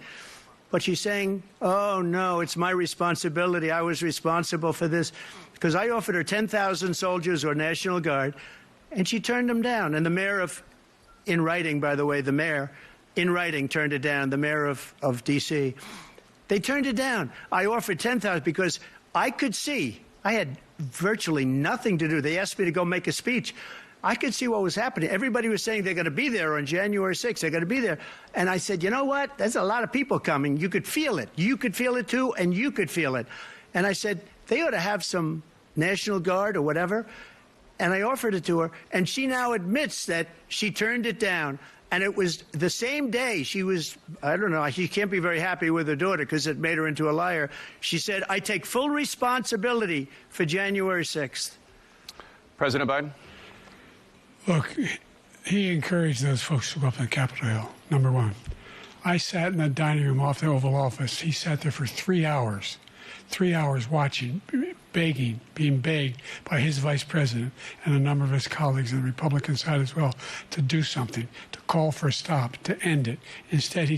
but she's saying, oh, no, it's my responsibility. I was responsible for this. Because I offered her 10,000 soldiers or National Guard, and she turned them down. And the mayor in writing, by the way, the mayor, in writing, turned it down, the mayor of D.C. They turned it down. I offered 10,000 because I could see, I had virtually nothing to do. They asked me to go make a speech. I could see what was happening. Everybody was saying they're going to be there on January 6th. They're going to be there. And I said, you know what? There's a lot of people coming. You could feel it. You could feel it, too, and you could feel it. And I said, they ought to have some National Guard or whatever. And I offered it to her. And she now admits that she turned it down. And it was the same day she was, I don't know, she can't be very happy with her daughter because it made her into a liar. She said, I take full responsibility for January 6th. President Biden? Look, he encouraged those folks to go up on Capitol Hill, number one. I sat in the dining room off the Oval Office. He sat there for 3 hours watching, begging, being begged by his vice president and a number of his colleagues on the Republican side as well to do something, to call for a stop, to end it. Instead, they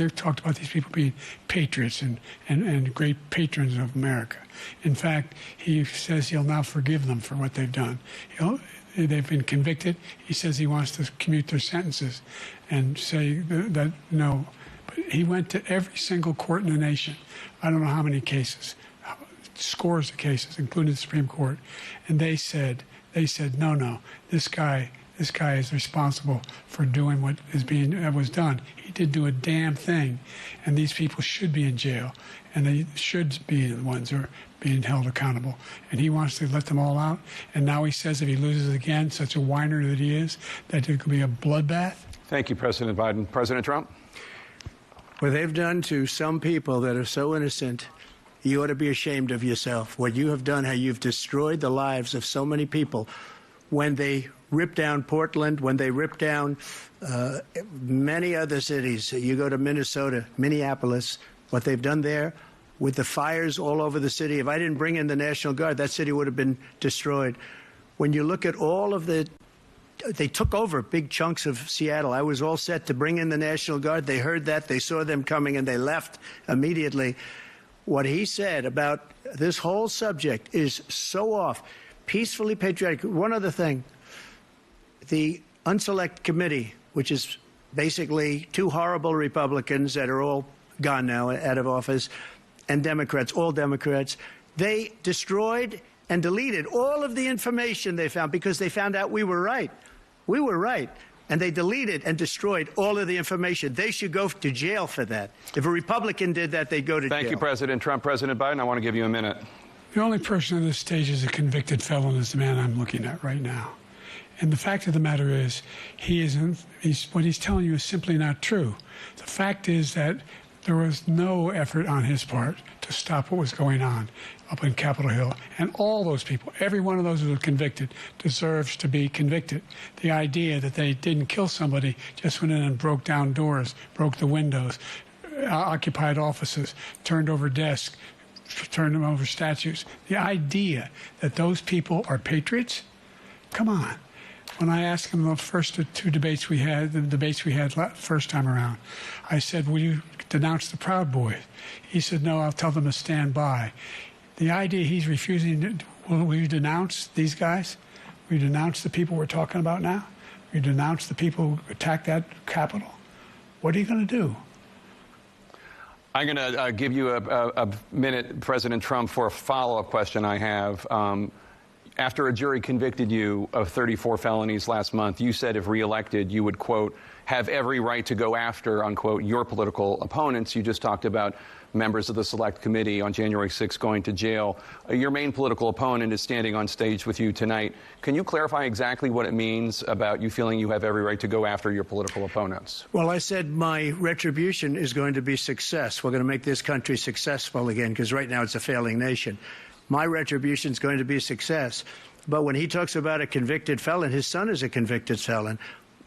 talked about these people being patriots and great patrons of America. In fact, he says he'll now forgive them for what they've done. They've been convicted. He says he wants to commute their sentences and say that no. But he went to every single court in the nation. I don't know how many cases, scores of cases, including the Supreme Court. And they said, no, this guy is responsible for doing what was done. He didn't do a damn thing. And these people should be in jail. And they should be the ones who are being held accountable. And he wants to let them all out. And now he says if he loses again, such a whiner that he is, that it could be a bloodbath. Thank you, President Biden. President Trump? What they've done to some people that are so innocent, you ought to be ashamed of yourself. What you have done, how you've destroyed the lives of so many people. When they ripped down Portland, when they ripped down many other cities, you go to Minnesota, Minneapolis, what they've done there, with the fires all over the city. If I didn't bring in the National Guard, that city would have been destroyed. When you look at all of they took over big chunks of Seattle. I was all set to bring in the National Guard. They heard that, they saw them coming, and they left immediately. What he said about this whole subject is so off. Peacefully patriotic. One other thing. The Unselect Committee, which is basically two horrible Republicans that are all gone now, out of office, and Democrats, all Democrats, they destroyed and deleted all of the information they found because they found out we were right. We were right. And they deleted and destroyed all of the information. They should go to jail for that. If a Republican did that, they'd go to jail. Thank you, President Trump. President Biden, I want to give you a minute. The only person on this stage is a convicted felon is the man I'm looking at right now. And the fact of the matter is, what he's telling you is simply not true. The fact is that there was no effort on his part to to stop what was going on up in Capitol Hill. And all those people, every one of those who were convicted, deserves to be convicted. The idea that they didn't kill somebody, just went in and broke down doors, broke the windows, occupied offices, turned over desks, turned them over statues. The idea that those people are patriots? Come on. When I asked him the first two debates we had, the debates we had first time around, I said, will you denounce the Proud Boys? He said, no, I'll tell them to stand by. The idea he's refusing, will you denounce these guys? Will you denounce the people we're talking about now? Will you denounce the people who attacked that Capitol? What are you going to do? I'm going to give you a minute, President Trump, for a follow-up question I have. After a jury convicted you of 34 felonies last month, you said if reelected, you would, quote, have every right to go after, unquote, your political opponents. You just talked about members of the Select Committee on January 6th going to jail. Your main political opponent is standing on stage with you tonight. Can you clarify exactly what it means about you feeling you have every right to go after your political opponents? Well, I said my retribution is going to be success. We're going to make this country successful again, because right now it's a failing nation. My retribution is going to be success. But when he talks about a convicted felon, his son is a convicted felon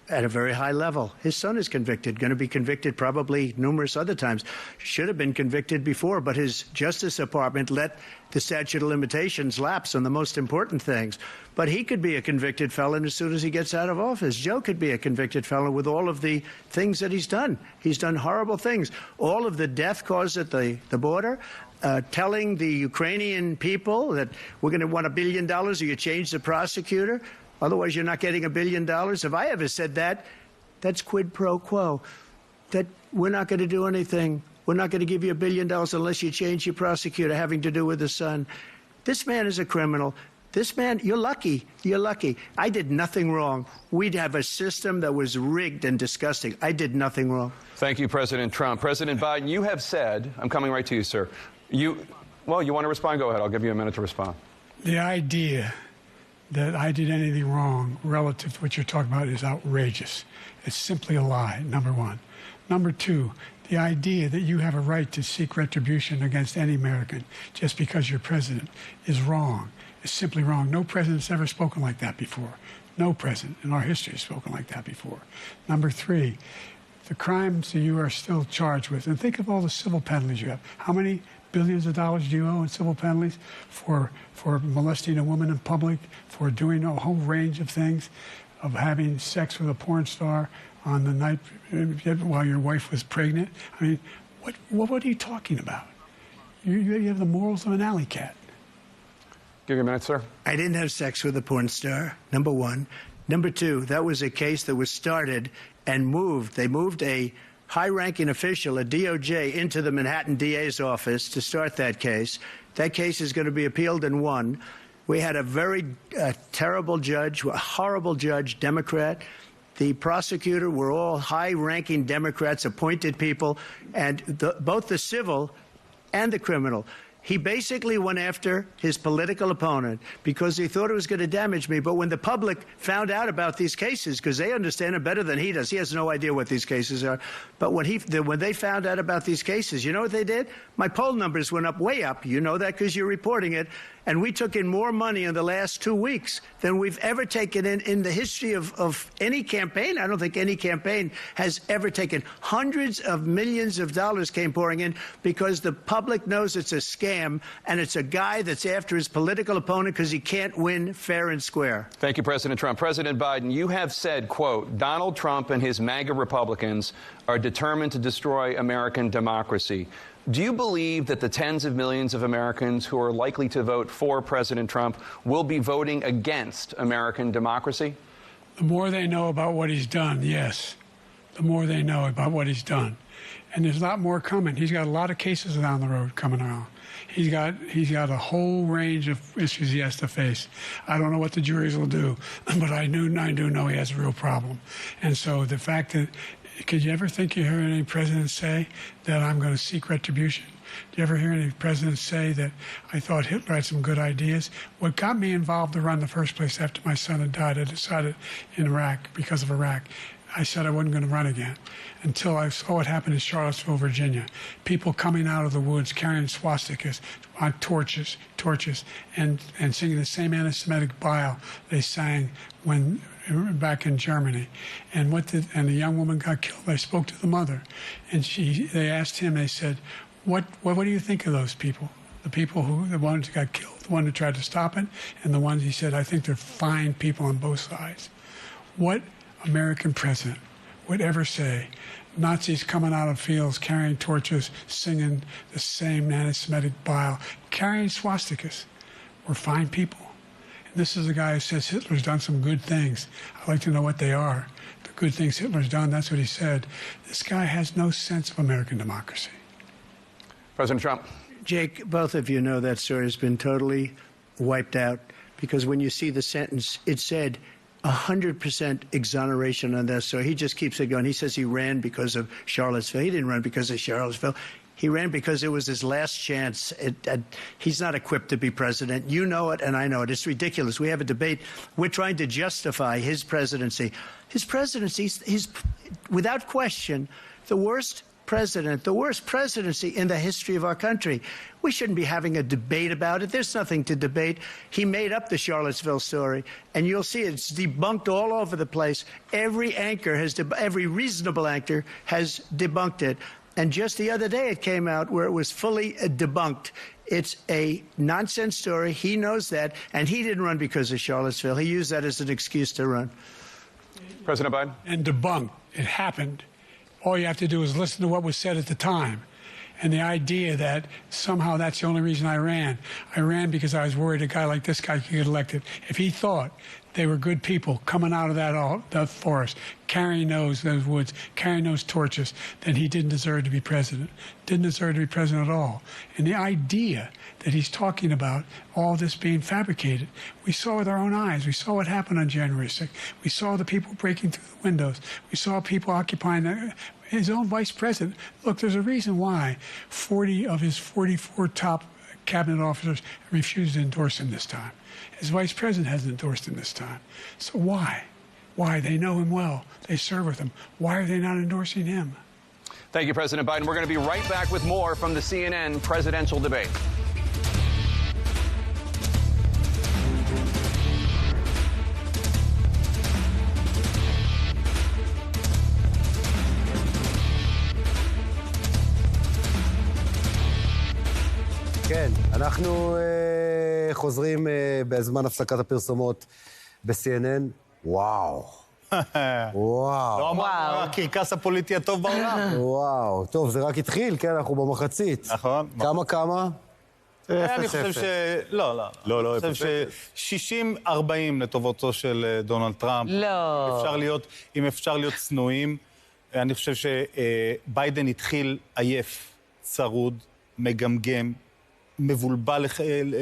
at a very high level. His son is convicted, going to be convicted probably numerous other times. Should have been convicted before, but his Justice Department let the statute of limitations lapse on the most important things. But he could be a convicted felon as soon as he gets out of office. Joe could be a convicted felon with all of the things that he's done. He's done horrible things. All of the death caused at the border, telling the Ukrainian people that we're going to want $1 billion or you change the prosecutor. Otherwise, you're not getting $1 billion. If I ever said that, that's quid pro quo. That we're not going to do anything. We're not going to give you $1 billion unless you change your prosecutor having to do with the son. This man is a criminal. This man, you're lucky. You're lucky. I did nothing wrong. We'd have a system that was rigged and disgusting. I did nothing wrong. Thank you, President Trump. President Biden, you have said, I'm coming right to you, sir. Well, you want to respond? Go ahead. I'll give you a minute to respond. The idea that I did anything wrong relative to what you're talking about is outrageous. It's simply a lie, number one. Number two, the idea that you have a right to seek retribution against any American just because you're president is wrong. It's simply wrong. No president's ever spoken like that before. No president in our history has spoken like that before. Number three, the crimes that you are still charged with, and think of all the civil penalties you have. How many billions of dollars do you owe in civil penalties for molesting a woman in public, for doing a whole range of things, of having sex with a porn star on the night while your wife was pregnant? I mean, what are you talking about? You have the morals of an alley cat. Give you a minute, sir. I didn't have sex with a porn star, number one. Number two, that was a case that was started and moved. They moved a high-ranking official at DOJ into the Manhattan DA's office to start that case. That case is going to be appealed and won. We had a very terrible judge, a horrible judge, Democrat. The prosecutor were all high-ranking Democrats, appointed people, and both the civil and the criminal. He basically went after his political opponent because he thought it was going to damage me. But when the public found out about these cases, because they understand it better than he does, he has no idea what these cases are. But when they found out about these cases, you know what they did? My poll numbers went up, way up. You know that because you're reporting it. And we took in more money in the last 2 weeks than we've ever taken in the history of any campaign. I don't think any campaign has ever taken. Hundreds of millions of dollars came pouring in because the public knows it's a scam and it's a guy that's after his political opponent because he can't win fair and square. Thank you, President Trump. President Biden, you have said, quote, Donald Trump and his MAGA Republicans are determined to destroy American democracy. Do you believe that the tens of millions of Americans who are likely to vote for President Trump will be voting against American democracy? The more they know about what he's done, yes. The more they know about what he's done. And there's a lot more coming. He's got a lot of cases down the road coming around. He's got a whole range of issues he has to face. I don't know what the juries will do, but I do know he has a real problem. And so the fact that, could you ever think you heard any president say that I'm going to seek retribution? Do you ever hear any president say that I thought Hitler had some good ideas? What got me involved to run in the first place after my son had died, I decided in Iraq, because of Iraq, I said I wasn't going to run again until I saw what happened in Charlottesville, Virginia. People coming out of the woods carrying swastikas on torches, and singing the same anti-Semitic bile they sang when back in Germany. And the young woman got killed. I spoke to the mother, and they asked him. They said, "What do you think of those people? The people the ones who got killed, the one who tried to stop it, and the ones," he said, "I think they're fine people on both sides." What American president would ever say Nazis coming out of fields carrying torches, singing the same anti-Semitic bile, carrying swastikas were fine people? And this is a guy who says Hitler's done some good things. I'd like to know what they are. The good things Hitler's done, that's what he said. This guy has no sense of American democracy. President Trump. Jake, both of you know that story has been totally wiped out because when you see the sentence, it said 100% exoneration on this. So he just keeps it going. He says he ran because of Charlottesville. He didn't run because of Charlottesville. He ran because it was his last chance. He's not equipped to be president. You know it, and I know it. It's ridiculous. We have a debate. We're trying to justify his presidency. His presidency is, without question, the worst presidency in the history of our country. We shouldn't be having a debate about it. There's nothing to debate. He made up the Charlottesville story, and you'll see it's debunked all over the place. Every reasonable anchor has debunked it. And just the other day it came out where it was fully debunked. It's a nonsense story. He knows that, and he didn't run because of Charlottesville. He used that as an excuse to run. President Biden. And debunked. It happened. All you have to do is listen to what was said at the time. And the idea that somehow that's the only reason I ran. I ran because I was worried a guy like this guy could get elected. If he thought they were good people coming out of that forest, carrying those woods, carrying those torches, then he didn't deserve to be president. Didn't deserve to be president at all. And the idea that he's talking about all this being fabricated, we saw with our own eyes. We saw what happened on January 6th. We saw the people breaking through the windows. We saw people occupying his own vice president. Look, there's a reason why 40 of his 44 top cabinet officers refused to endorse him this time. His vice president hasn't endorsed him this time. So why? Why? They know him well. They serve with him. Why are they not endorsing him? Thank you, President Biden. We're going to be right back with more from the CNN presidential debate. כן, אנחנו חוזרים בזמן הפסקת הפרסומות ב-CNN. וואו. וואו. לא אמרנו, הקרקס הפוליטי הטוב בעולם. וואו. טוב, זה רק התחיל, כן, אנחנו במחצית. נכון. כמה? אני חושב לא. אני חושב ש-60-40 לטובתו של דונלד טראמפ. לא. אם אפשר להיות צנועים, אני חושב שביידן התחיל עייף, צרוד, מגמגם, מבולבל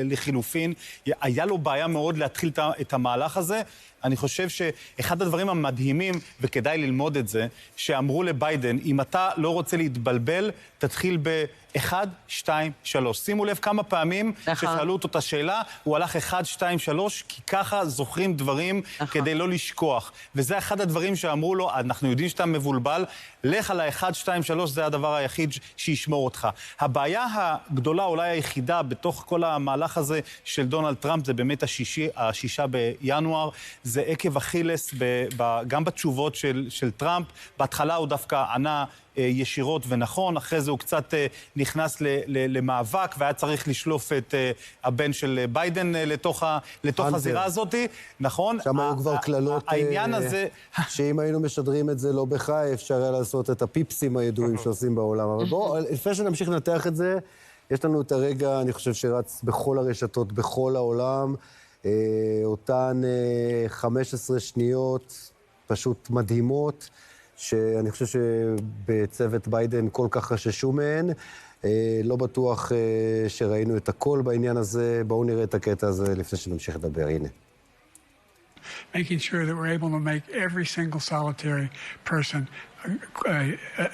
לחילופין. היה לו בעיה מאוד להתחיל את המהלך הזה. אני חושב שאחד הדברים המדהימים, וכדאי ללמוד את זה, שאמרו לביידן, אם אתה לא רוצה להתבלבל, תתחיל ב-1, 2, 3. שימו לב כמה פעמים ששאלו אותו את השאלה, הוא הלך 1, 2, 3, כי ככה זוכרים דברים כדי לא לשכוח. וזה אחד הדברים שאמרו לו, אנחנו יודעים שאתה מבולבל, לך על ה-1, 2, 3, זה הדבר היחיד שישמור אותך. הבעיה הגדולה, אולי היחידה, בתוך כל המהלך הזה של דונלד טראמפ, זה באמת ה-6 בינואר, זה עקב אכילס גם בתשובות של טראמפ. בהתחלה הוא דווקא ענה ישירות ונכון, אחרי זה הוא קצת נכנס למאבק, והיה צריך לשלוף את הבן של ביידן לתוך הזירה הזאת, נכון? שם היו כבר כללות העניין הזה שאם היינו משדרים את זה לא בחי, אפשר היה לעשות את הפיפסים הידועים שעושים בעולם. אבל בואו, לפני שנמשיך לנתח את זה, יש לנו את הרגע, אני חושב שרץ בכל הרשתות, בכל העולם, אותן 15 שניות פשוט מדהימות, שאני חושב שבצוות ביידן כל כך חששו מהן. לא בטוח שראינו את הכל בעניין הזה. בואו נראה את הקטע הזה לפני שנמשיך לדבר. הנה. Making sure that we're able to make every single solitary person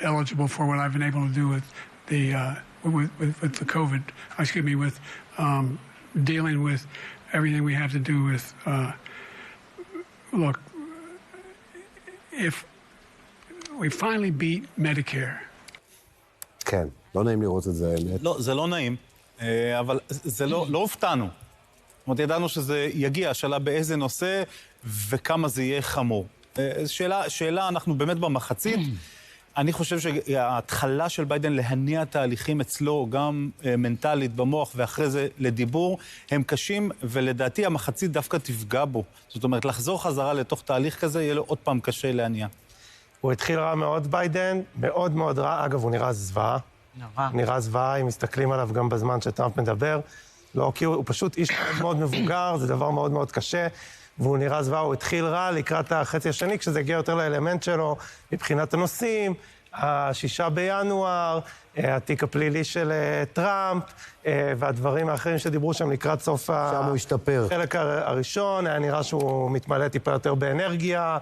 eligible for what I've been able to do with the COVID, with dealing with everything we have to do with, look, if we finally beat Medicare. כן, לא נעים לראות את זה, האמת. לא, זה לא נעים, אבל זה לא הופתענו. זאת אומרת, ידענו שזה יגיע, השאלה באיזה נושא וכמה זה יהיה חמור. שאלה, אנחנו באמת במחצית. אני חושב שההתחלה של ביידן להניע תהליכים אצלו, גם מנטלית במוח ואחרי זה לדיבור, הם קשים, ולדעתי המחצית דווקא תפגע בו. זאת אומרת, לחזור חזרה לתוך תהליך כזה, יהיה לו עוד פעם קשה להניע. הוא התחיל רע מאוד ביידן, מאוד מאוד רע. אגב, הוא נראה זוועה. נראה זוועה, אם מסתכלים עליו גם בזמן שטראמפ מדבר. לא, כי הוא פשוט איש מאוד מבוגר, זה דבר מאוד מאוד קשה. והוא נראה זוועה, הוא התחיל רע לקראת החצי השני, כשזה הגיע יותר לאלמנט שלו, מבחינת הנושאים, 6 בינואר, התיק הפלילי של טראמפ, והדברים האחרים שדיברו שם לקראת סוף שם הוא השתפר. החלק הראשון, היה נראה שהוא מתמלא טיפה יותר באנרגיה,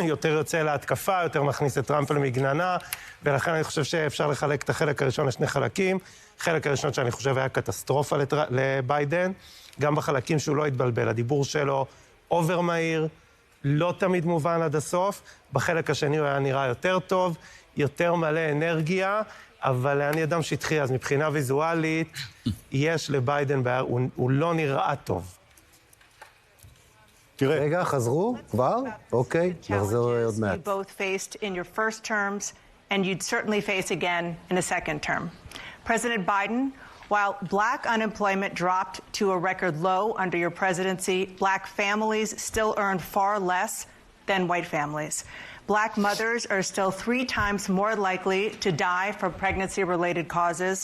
יותר יוצא להתקפה, יותר מכניס את טראמפ למגננה, ולכן אני חושב שאפשר לחלק את החלק הראשון לשני חלקים. חלק הראשון שאני חושב היה קטסטרופה לביידן, גם בחלקים שהוא לא התבלבל, הדיבור שלו אובר מהיר, לא תמיד מובן עד הסוף. בחלק השני הוא היה נראה יותר טוב, יותר מלא אנרגיה, אבל אני אדם שטחי, אז מבחינה ויזואלית, יש לביידן בעיה, הוא לא נראה טוב. תראה. רגע, חזרו? כבר? אוקיי, נחזור עוד מעט. You both faced in your first terms, and you'd certainly face again in a second term. President Biden, while black unemployment dropped to a record low under your presidency, black families still earn far less than white families. Black mothers are still 3 times more likely to die from pregnancy-related causes,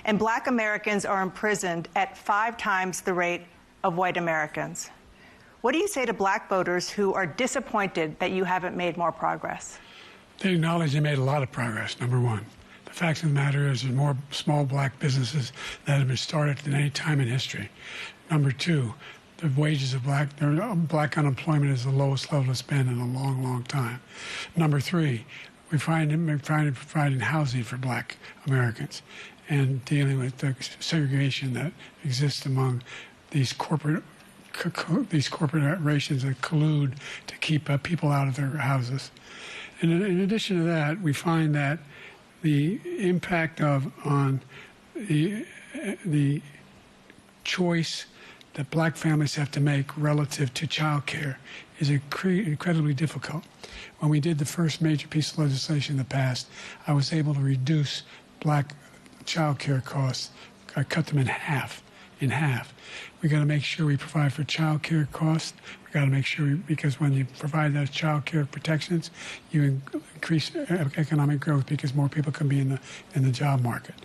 and black Americans are imprisoned at 5 times the rate of white Americans. What do you say to black voters who are disappointed that you haven't made more progress? They acknowledge they made a lot of progress, number one. The fact of the matter is there's more small black businesses that have been started than any time in history. Number two, the wages of black unemployment is the lowest level it's been in a long, long time. Number three, we find providing housing for black Americans and dealing with the segregation that exists among these corporations that collude to keep people out of their houses. And in addition to that, we find that the impact on the choice that black families have to make relative to child care is incredibly difficult. When we did the first major piece of legislation in the past, I was able to reduce black child care costs. I cut them in half. We got to make sure we provide for child care costs. We got to make sure, because when you provide those child care protections, you increase economic growth because more people can be in the job market.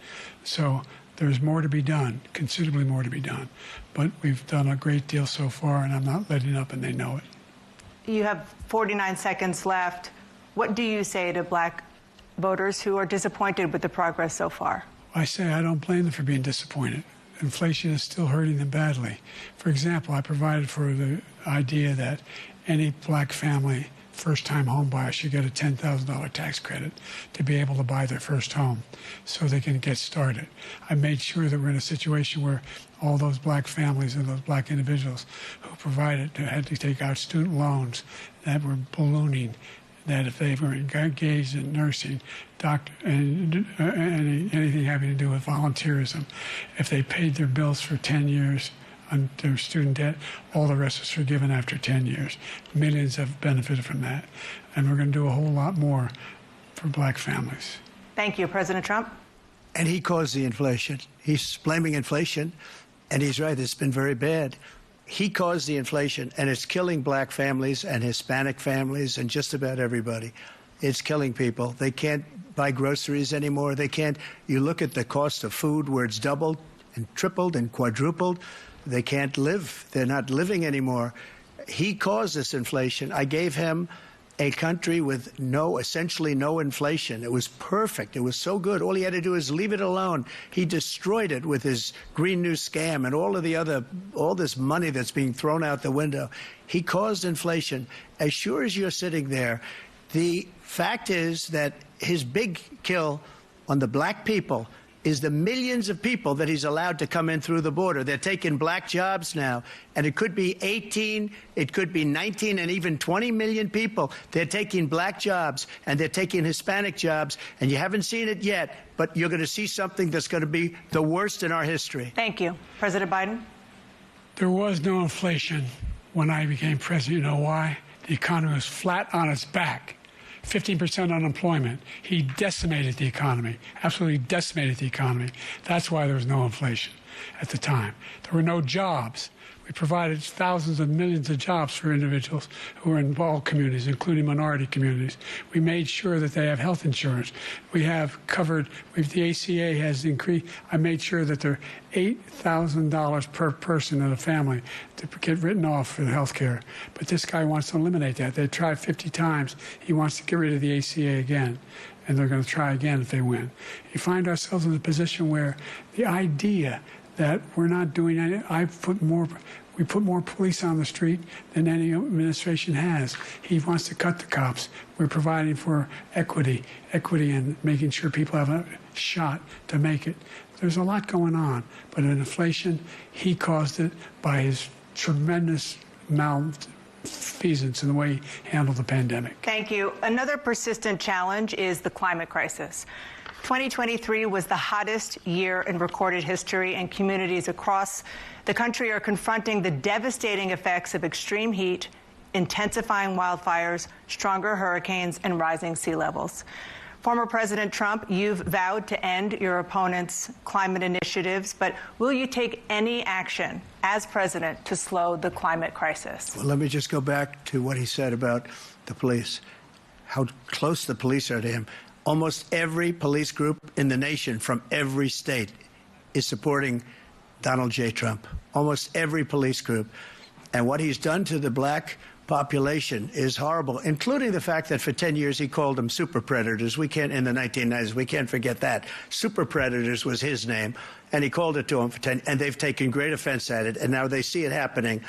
So there's more to be done, considerably more to be done. But we've done a great deal so far, and I'm not letting up, and they know it. You have 49 seconds left. What do you say to black voters who are disappointed with the progress so far? I say I don't blame them for being disappointed. Inflation is still hurting them badly. For example, I provided for the idea that any black family, first-time home buyer, should get a $10,000 tax credit to be able to buy their first home so they can get started. I made sure that we're in a situation where all those black families and those black individuals who had to take out student loans that were ballooning, that if they were engaged in nursing, anything having to do with volunteerism, if they paid their bills for 10 years on their student debt, all the rest was forgiven after 10 years. Millions have benefited from that. And we're going to do a whole lot more for black families. Thank you, President Trump. And he caused the inflation. He's blaming inflation, and he's right, it's been very bad. He caused the inflation, and it's killing black families and Hispanic families and just about everybody. It's killing people. They can't buy groceries anymore. They can't. You look at the cost of food where it's doubled and tripled and quadrupled. They can't live. They're not living anymore. He caused this inflation. I gave him a country with essentially no inflation. It was perfect. It was so good. All he had to do is leave it alone. He destroyed it with his Green New Scam and all this money that's being thrown out the window. He caused inflation. As sure as you're sitting there, the fact is that his big kill on the black people is the millions of people that he's allowed to come in through the border. They're taking black jobs now, and it could be 18, it could be 19, and even 20 million people. They're taking black jobs, and they're taking Hispanic jobs, and you haven't seen it yet, but you're going to see something that's going to be the worst in our history. Thank you. President Biden? There was no inflation when I became president. You know why? The economy was flat on its back. 15% unemployment. He decimated the economy, absolutely decimated the economy. That's why there was no inflation at the time. There were no jobs. We provided thousands of millions of jobs for individuals who are in all communities, including minority communities. We made sure that they have health insurance. We have covered, the ACA has increased. I made sure that they're $8,000 per person in a family to get written off for the health care. But this guy wants to eliminate that. They tried 50 times. He wants to get rid of the ACA again. And they're going to try again if they win. You find ourselves in a position where the idea that we're not doing anything. We put more police on the street than any administration has. He wants to cut the cops. We're providing for equity and making sure people have a shot to make it. There's a lot going on, but in inflation, he caused it by his tremendous malfeasance in the way he handled the pandemic. Thank you. Another persistent challenge is the climate crisis. 2023 was the hottest year in recorded history, and communities across the country are confronting the devastating effects of extreme heat, intensifying wildfires, stronger hurricanes, and rising sea levels. Former President Trump, you've vowed to end your opponent's climate initiatives, but will you take any action as president to slow the climate crisis? Well, let me just go back to what he said about the police, how close the police are to him. Almost every police group in the nation from every state is supporting Donald J. Trump. Almost every police group. And what he's done to the black population is horrible, including the fact that for 10 years he called them super predators. In the 1990s, we can't forget that. Super predators was his name, and he called it to them for 10, and they've taken great offense at it, and now they see it happening.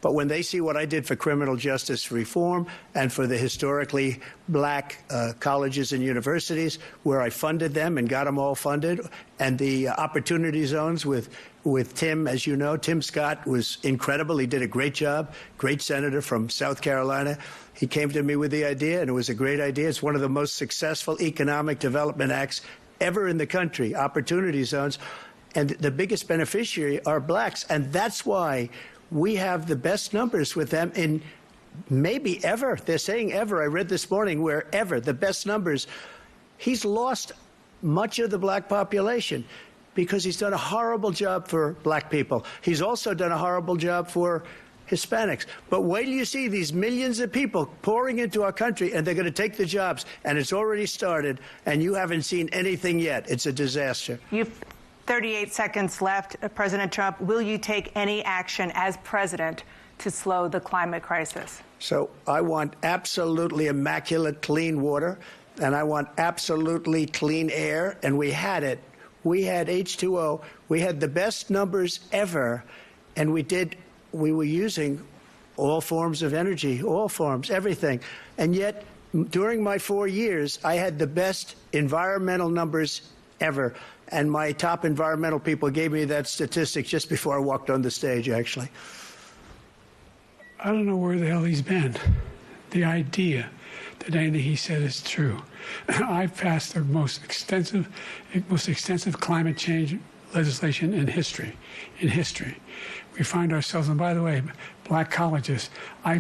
But when they see what I did for criminal justice reform and for the historically black colleges and universities, where I funded them and got them all funded, and the opportunity zones with Tim, as you know, Tim Scott was incredible. He did a great job, great senator from South Carolina. He came to me with the idea, and it was a great idea. It's one of the most successful economic development acts ever in the country, opportunity zones. And the biggest beneficiary are blacks. And that's why we have the best numbers with them in maybe ever. They're saying ever. I read this morning where ever, the best numbers. He's lost much of the black population because he's done a horrible job for black people. He's also done a horrible job for Hispanics. But wait till you see these millions of people pouring into our country, and they're going to take the jobs, and it's already started, and you haven't seen anything yet. It's a disaster. You've 38 seconds left. President Trump, will you take any action as president to slow the climate crisis? So I want absolutely immaculate clean water, and I want absolutely clean air, and we had it. We had H2O. We had the best numbers ever, and we were using all forms of energy, all forms, everything. And yet, during my 4 years, I had the best environmental numbers ever. And my top environmental people gave me that statistic just before I walked on the stage, actually. I don't know where the hell he's been. The idea that anything he said is true. I've passed the most extensive climate change legislation in history. We find ourselves, and by the way, black colleges, I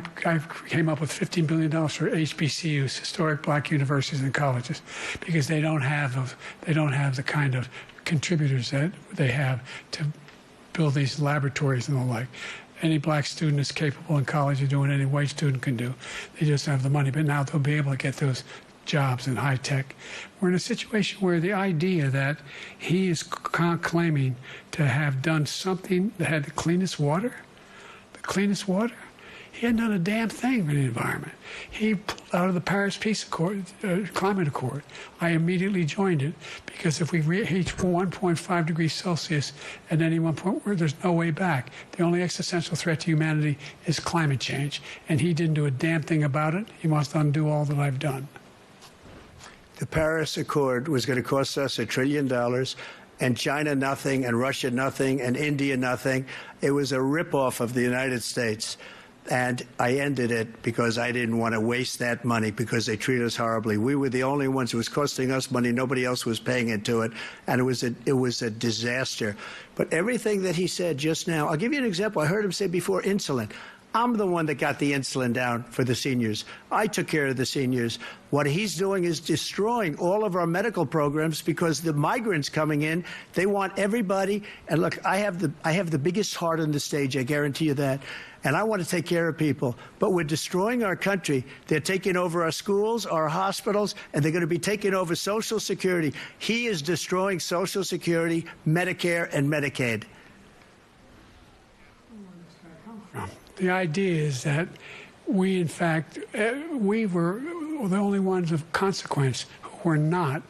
came up with $15 billion for HBCUs, historic black universities and colleges, because they don't have the kind of contributors that they have to build these laboratories and the like. Any black student is capable in college of doing any white student can do. They just don't have the money, but now they'll be able to get those jobs in high tech. We're in a situation where the idea that he is claiming to have done something that had the cleanest water, he hadn't done a damn thing for the environment. He pulled out of the Paris Climate Accord. I immediately joined it because if we reach 1.5 degrees Celsius at any one point, there's no way back. The only existential threat to humanity is climate change, and he didn't do a damn thing about it. He must undo all that I've done. The Paris Accord was going to cost us $1 trillion, and China nothing, and Russia nothing, and India nothing. It was a ripoff of the United States. And I ended it because I didn't want to waste that money because they treat us horribly. We were the only ones. It was costing us money. Nobody else was paying into it. And it was a disaster. But everything that he said just now, I'll give you an example. I heard him say before insulin. I'm the one that got the insulin down for the seniors. I took care of the seniors. What he's doing is destroying all of our medical programs because the migrants coming in, they want everybody. And look, I have the biggest heart on the stage. I guarantee you that. And I want to take care of people. But we're destroying our country. They're taking over our schools, our hospitals, and they're going to be taking over Social Security. He is destroying Social Security, Medicare, and Medicaid. The idea is that we, in fact, we were the only ones of consequence who were not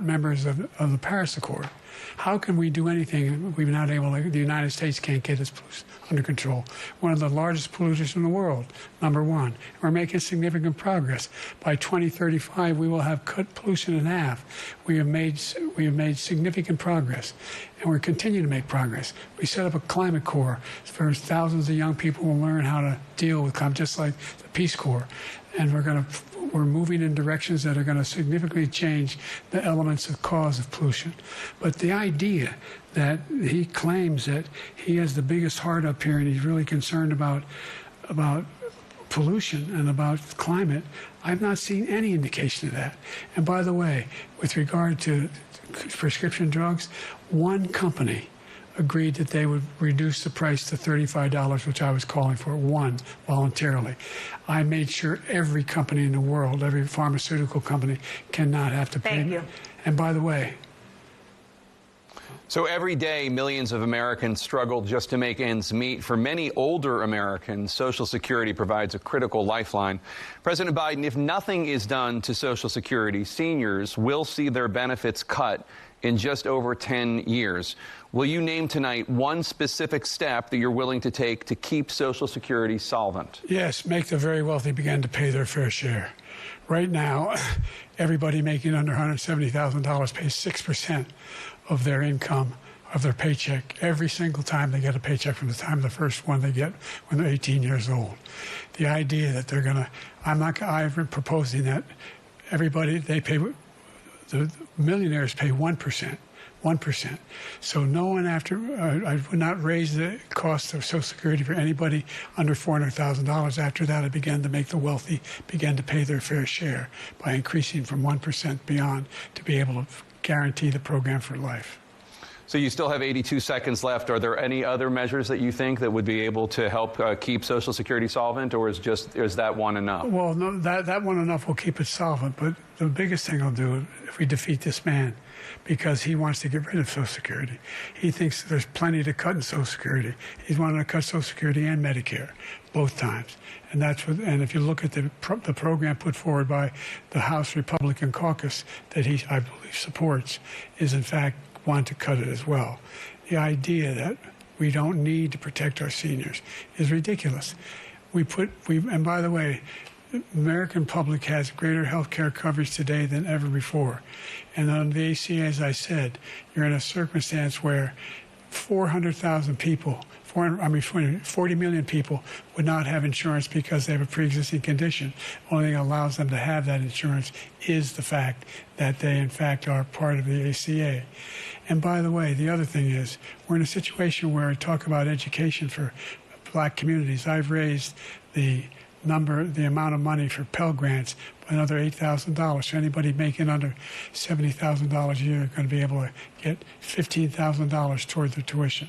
members of the Paris Accord. How can we do anything? We're not able to, the United States can't get its pollution under control. One of the largest polluters in the world, number one. We're making significant progress. By 2035, we will have cut pollution in half. We have made significant progress, and we're continuing to make progress. We set up a climate corps for thousands of young people who will learn how to deal with climate, just like the Peace Corps. And we're moving in directions that are going to significantly change the elements of cause of pollution. But the idea that he claims that he has the biggest heart up here and he's really concerned about pollution and about climate, I've not seen any indication of that. And by the way, with regard to prescription drugs, one company agreed that they would reduce the price to $35, which I was calling for, one, voluntarily. I made sure every company in the world, every pharmaceutical company, cannot have to pay. Thank you. And by the way, so every day, millions of Americans struggle just to make ends meet. For many older Americans, Social Security provides a critical lifeline. President Biden, if nothing is done to Social Security, seniors will see their benefits cut in just over 10 years. Will you name tonight one specific step that you're willing to take to keep Social Security solvent? Yes, make the very wealthy begin to pay their fair share. Right now, everybody making under $170,000 pays 6% of their income, of their paycheck, every single time they get a paycheck from the time of the first one they get when they're 18 years old. The idea that they're going to, I've been proposing that everybody, they pay, the millionaires pay 1%. 1%. So no one I would not raise the cost of Social Security for anybody under $400,000. After that, I began to make the wealthy begin to pay their fair share by increasing from 1% beyond to be able to guarantee the program for life. So you still have 82 seconds left. Are there any other measures that you think that would be able to help keep Social Security solvent, or is that one enough? Well, no, that one enough will keep it solvent. But the biggest thing I'll do if we defeat this man, because he wants to get rid of Social Security. He thinks there's plenty to cut in Social Security. He's wanting to cut Social Security and Medicare, both times. And and if you look at the program put forward by the House Republican caucus that I believe supports, is in fact want to cut it as well. The idea that we don't need to protect our seniors is ridiculous. And by the way, the American public has greater health care coverage today than ever before. And on the ACA, as I said, you're in a circumstance where 400,000 people, 40 million people would not have insurance because they have a pre-existing condition. The only thing that allows them to have that insurance is the fact that they, in fact, are part of the ACA. And by the way, the other thing is, we're in a situation where I talk about education for black communities. I've raised the amount of money for Pell Grants by another $8,000. So anybody making under $70,000 a year is going to be able to get $15,000 toward their tuition.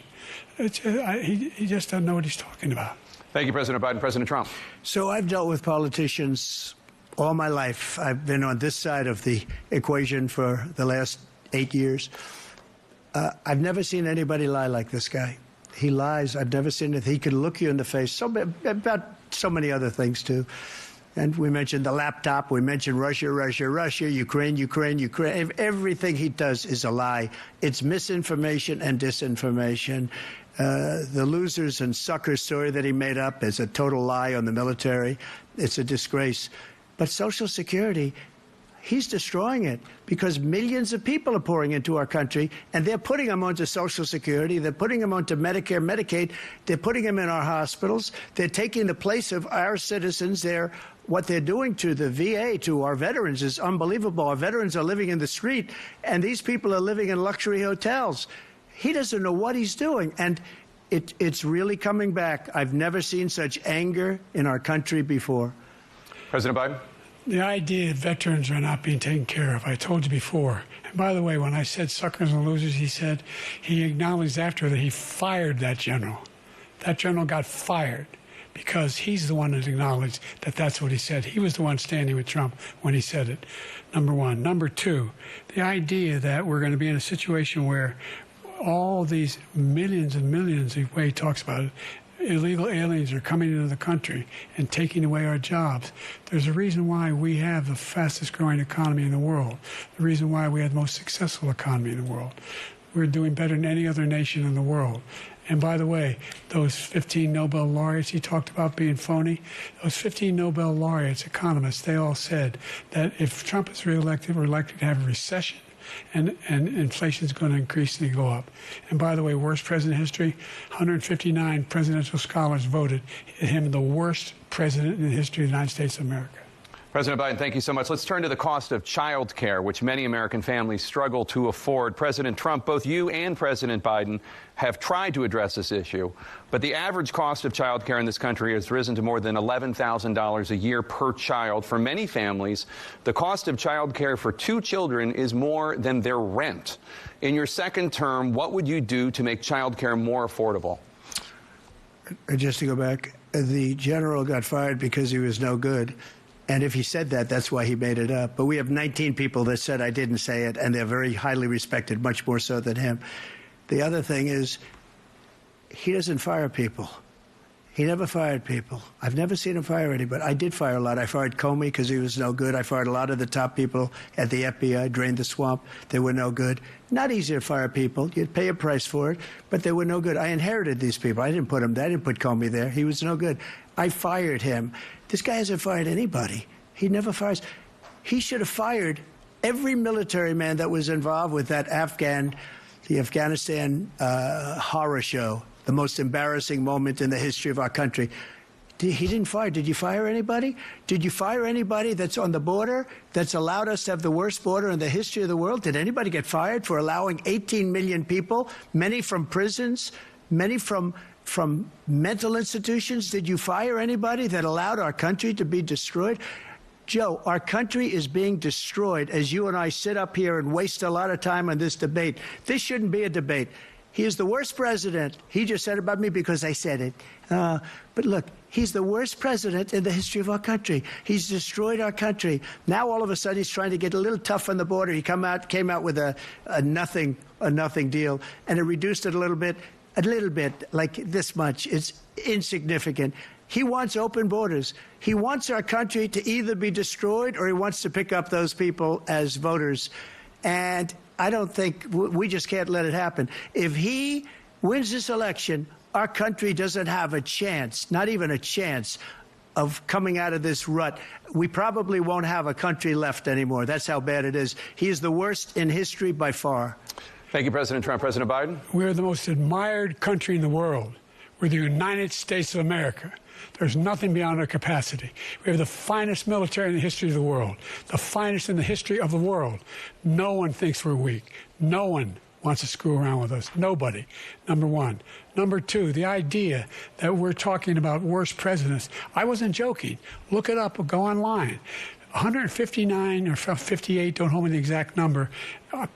He just doesn't know what he's talking about. Thank you, President Biden. President Trump. So I've dealt with politicians all my life. I've been on this side of the equation for the last 8 years. I've never seen anybody lie like this guy. He lies. I've never seen it. He can look you in the face about so many other things, too. And we mentioned the laptop. We mentioned Russia, Ukraine. Everything he does is a lie. It's misinformation and disinformation. The losers and suckers story that he made up is a total lie on the military. It's a disgrace. But Social Security, he's destroying it because millions of people are pouring into our country, and they're putting them onto Social Security, they're putting them onto Medicare, Medicaid, they're putting them in our hospitals, they're taking the place of our citizens. What they're doing to the VA, to our veterans, is unbelievable. Our veterans are living in the street, and these people are living in luxury hotels. He doesn't know what he's doing, and it's really coming back. I've never seen such anger in our country before. President Biden? The idea that veterans are not being taken care of, I told you before. And by the way, when I said suckers and losers, he acknowledged after that he fired that general. That general got fired because he's the one that acknowledged that that's what he said. He was the one standing with Trump when he said it, number one. Number two, the idea that we're going to be in a situation where all these millions and millions, the way he talks about it, illegal aliens are coming into the country and taking away our jobs. There's a reason why we have the fastest growing economy in the world, the reason why we have the most successful economy in the world. We're doing better than any other nation in the world. And by the way, those 15 Nobel laureates he talked about being phony, those 15 Nobel laureates, economists, they all said that if Trump is reelected, we're likely to have a recession. And inflation is going to increasingly go up. And by the way, worst president in history, 159 presidential scholars voted him the worst president in the history of the United States of America. President Biden, thank you so much. Let's turn to the cost of child care, which many American families struggle to afford. President Trump, both you and President Biden have tried to address this issue, but the average cost of child care in this country has risen to more than $11,000 a year per child. For many families, the cost of child care for 2 children is more than their rent. In your second term, what would you do to make child care more affordable? Just to go back, the general got fired because he was no good. And if he said that, that's why he made it up. But we have 19 people that said I didn't say it, and they're very highly respected, much more so than him. The other thing is, he doesn't fire people. He never fired people. I've never seen him fire anybody. I did fire a lot. I fired Comey because he was no good. I fired a lot of the top people at the FBI, drained the swamp. They were no good. Not easy to fire people. You'd pay a price for it, but they were no good. I inherited these people. I didn't put them there. I didn't put Comey there. He was no good. I fired him. This guy hasn't fired anybody. He never fires. He should have fired every military man that was involved with that the Afghanistan horror show, the most embarrassing moment in the history of our country. He didn't fire. Did you fire anybody? Did you fire anybody that's on the border, that's allowed us to have the worst border in the history of the world? Did anybody get fired for allowing 18 million people, many from prisons, many from mental institutions? Did you fire anybody that allowed our country to be destroyed? Joe, our country is being destroyed as you and I sit up here and waste a lot of time on this debate. This shouldn't be a debate. He is the worst president. He just said about me because I said it. But look, he's the worst president in the history of our country. He's destroyed our country. Now all of a sudden he's trying to get a little tough on the border. He came out with a nothing deal, and it reduced it a little bit, like this much. It's insignificant. He wants open borders. He wants our country to either be destroyed or he wants to pick up those people as voters. And I don't think we just can't let it happen. If he wins this election, our country doesn't have a chance, not even a chance, of coming out of this rut. We probably won't have a country left anymore. That's how bad it is. He is the worst in history by far. Thank you, President Trump. President Biden? We're the most admired country in the world. We're the United States of America. There's nothing beyond our capacity. We have the finest military in the history of the world, the finest in the history of the world. No one thinks we're weak. No one wants to screw around with us. Nobody, number one. Number two, the idea that we're talking about worst presidents. I wasn't joking. Look it up or go online. 159 or 58, don't hold me the exact number,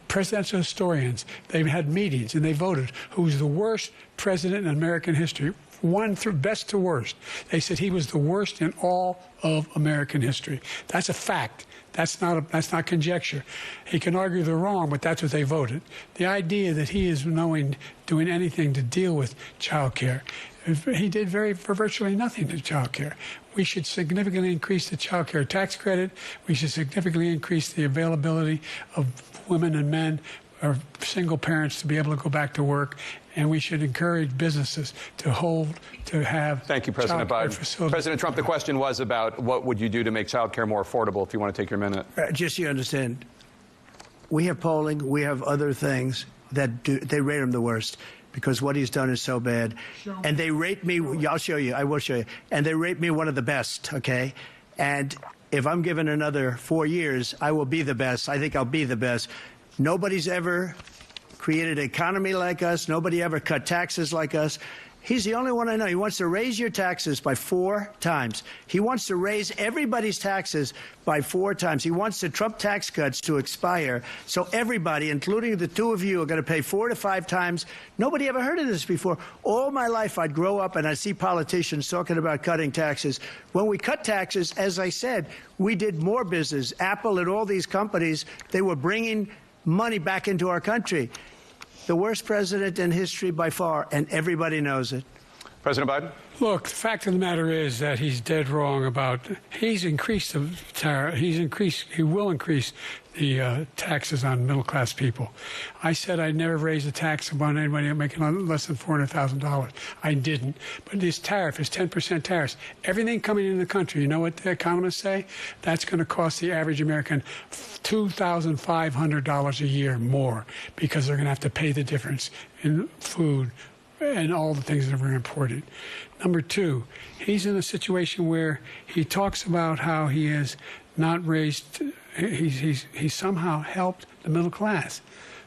presidential historians, they've had meetings and they voted who's the worst president in American history. One through best to worst. They said he was the worst in all of American history. That's a fact. That's not conjecture. He can argue they're wrong, but that's what they voted. The idea that he is doing anything to deal with child care, he did virtually nothing to child care. We should significantly increase the child care tax credit. We should significantly increase the availability of women and men or single parents to be able to go back to work. and we should encourage businesses to have. Thank you, President Biden. President Trump, the question was about what would you do to make child care more affordable, if you want to take your minute. Just so you understand, we have polling, we have other things that they rate him the worst because what he's done is so bad. And they rate me, I'll show you, I will show you, and they rate me one of the best, okay? And if I'm given another 4 years, I will be the best. I think I'll be the best. Nobody's ever created an economy like us. Nobody ever cut taxes like us. He's the only one I know. He wants to raise your taxes by 4 times. He wants to raise everybody's taxes by 4 times. He wants the Trump tax cuts to expire. So everybody, including the two of you, are going to pay 4 to 5 times. Nobody ever heard of this before. All my life, I'd grow up and I'd see politicians talking about cutting taxes. When we cut taxes, as I said, we did more business. Apple and all these companies, they were bringing money back into our country. The worst president in history by far, and everybody knows it. President Biden? Look, the fact of the matter is that he's dead wrong about, he's increased the tariff, he will increase the taxes on middle-class people. I said I'd never raise a tax on anybody making less than $400,000. I didn't. But this tariff is 10% tariffs. Everything coming into the country, you know what the economists say? That's going to cost the average American $2,500 a year more because they're going to have to pay the difference in food and all the things that are very important. Number two, he's in a situation where he talks about how he has not raised, he's somehow helped the middle class.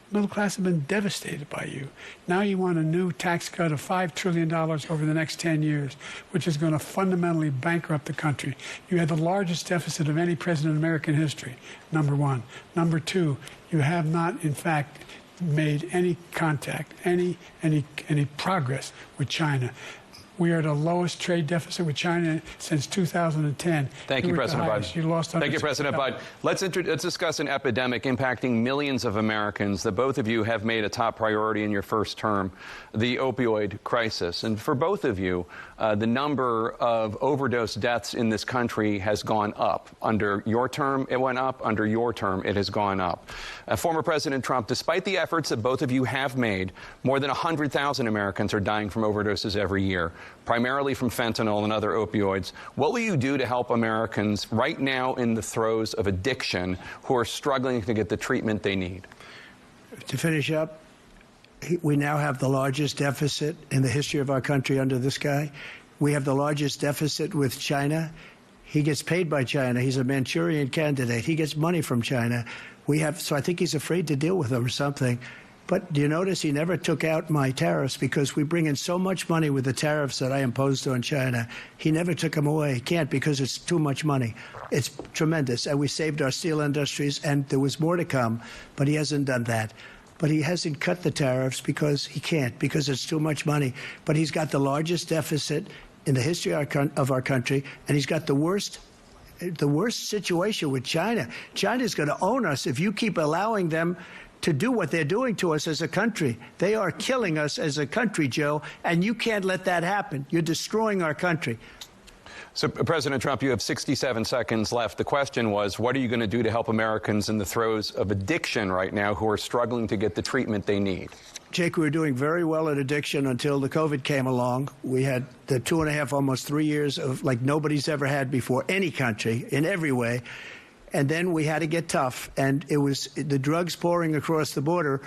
The middle class have been devastated by you. Now you want a new tax cut of $5 trillion over the next 10 years, which is going to fundamentally bankrupt the country. You had the largest deficit of any president in American history, number one. Number two, you have not, in fact, made any contact, any progress with China. We are the lowest trade deficit with China since 2010. Thank you, President Biden. You lost. Thank you, President Biden. Let's discuss an epidemic impacting millions of Americans that both of you have made a top priority in your first term, the opioid crisis. And for both of you, the number of overdose deaths in this country has gone up. Under your term, it went up. Under your term, it has gone up. Former President Trump, despite the efforts that both of you have made, more than 100,000 Americans are dying from overdoses every year, primarily from fentanyl and other opioids. What will you do to help Americans right now in the throes of addiction who are struggling to get the treatment they need? To finish up, we now have the largest deficit in the history of our country under this guy. We have the largest deficit with China. He gets paid by China. He's a Manchurian candidate. He gets money from China. So I think he's afraid to deal with them or something. But do you notice he never took out my tariffs because we bring in so much money with the tariffs that I imposed on China. He never took them away. He can't because it's too much money. It's tremendous. And we saved our steel industries, and there was more to come, but he hasn't done that. But he hasn't cut the tariffs because he can't, because it's too much money. But he's got the largest deficit in the history of our country, and he's got the worst situation with China. China's going to own us if you keep allowing them to do what they're doing to us as a country. They are killing us as a country, Joe, and you can't let that happen. You're destroying our country. So, President Trump, you have 67 seconds left. The question was, what are you going to do to help Americans in the throes of addiction right now who are struggling to get the treatment they need? Jake, we were doing very well at addiction until the COVID came along. We had the 2.5, almost 3 years of like nobody's ever had before, any country, in every way. And then we had to get tough, and it was the drugs pouring across the border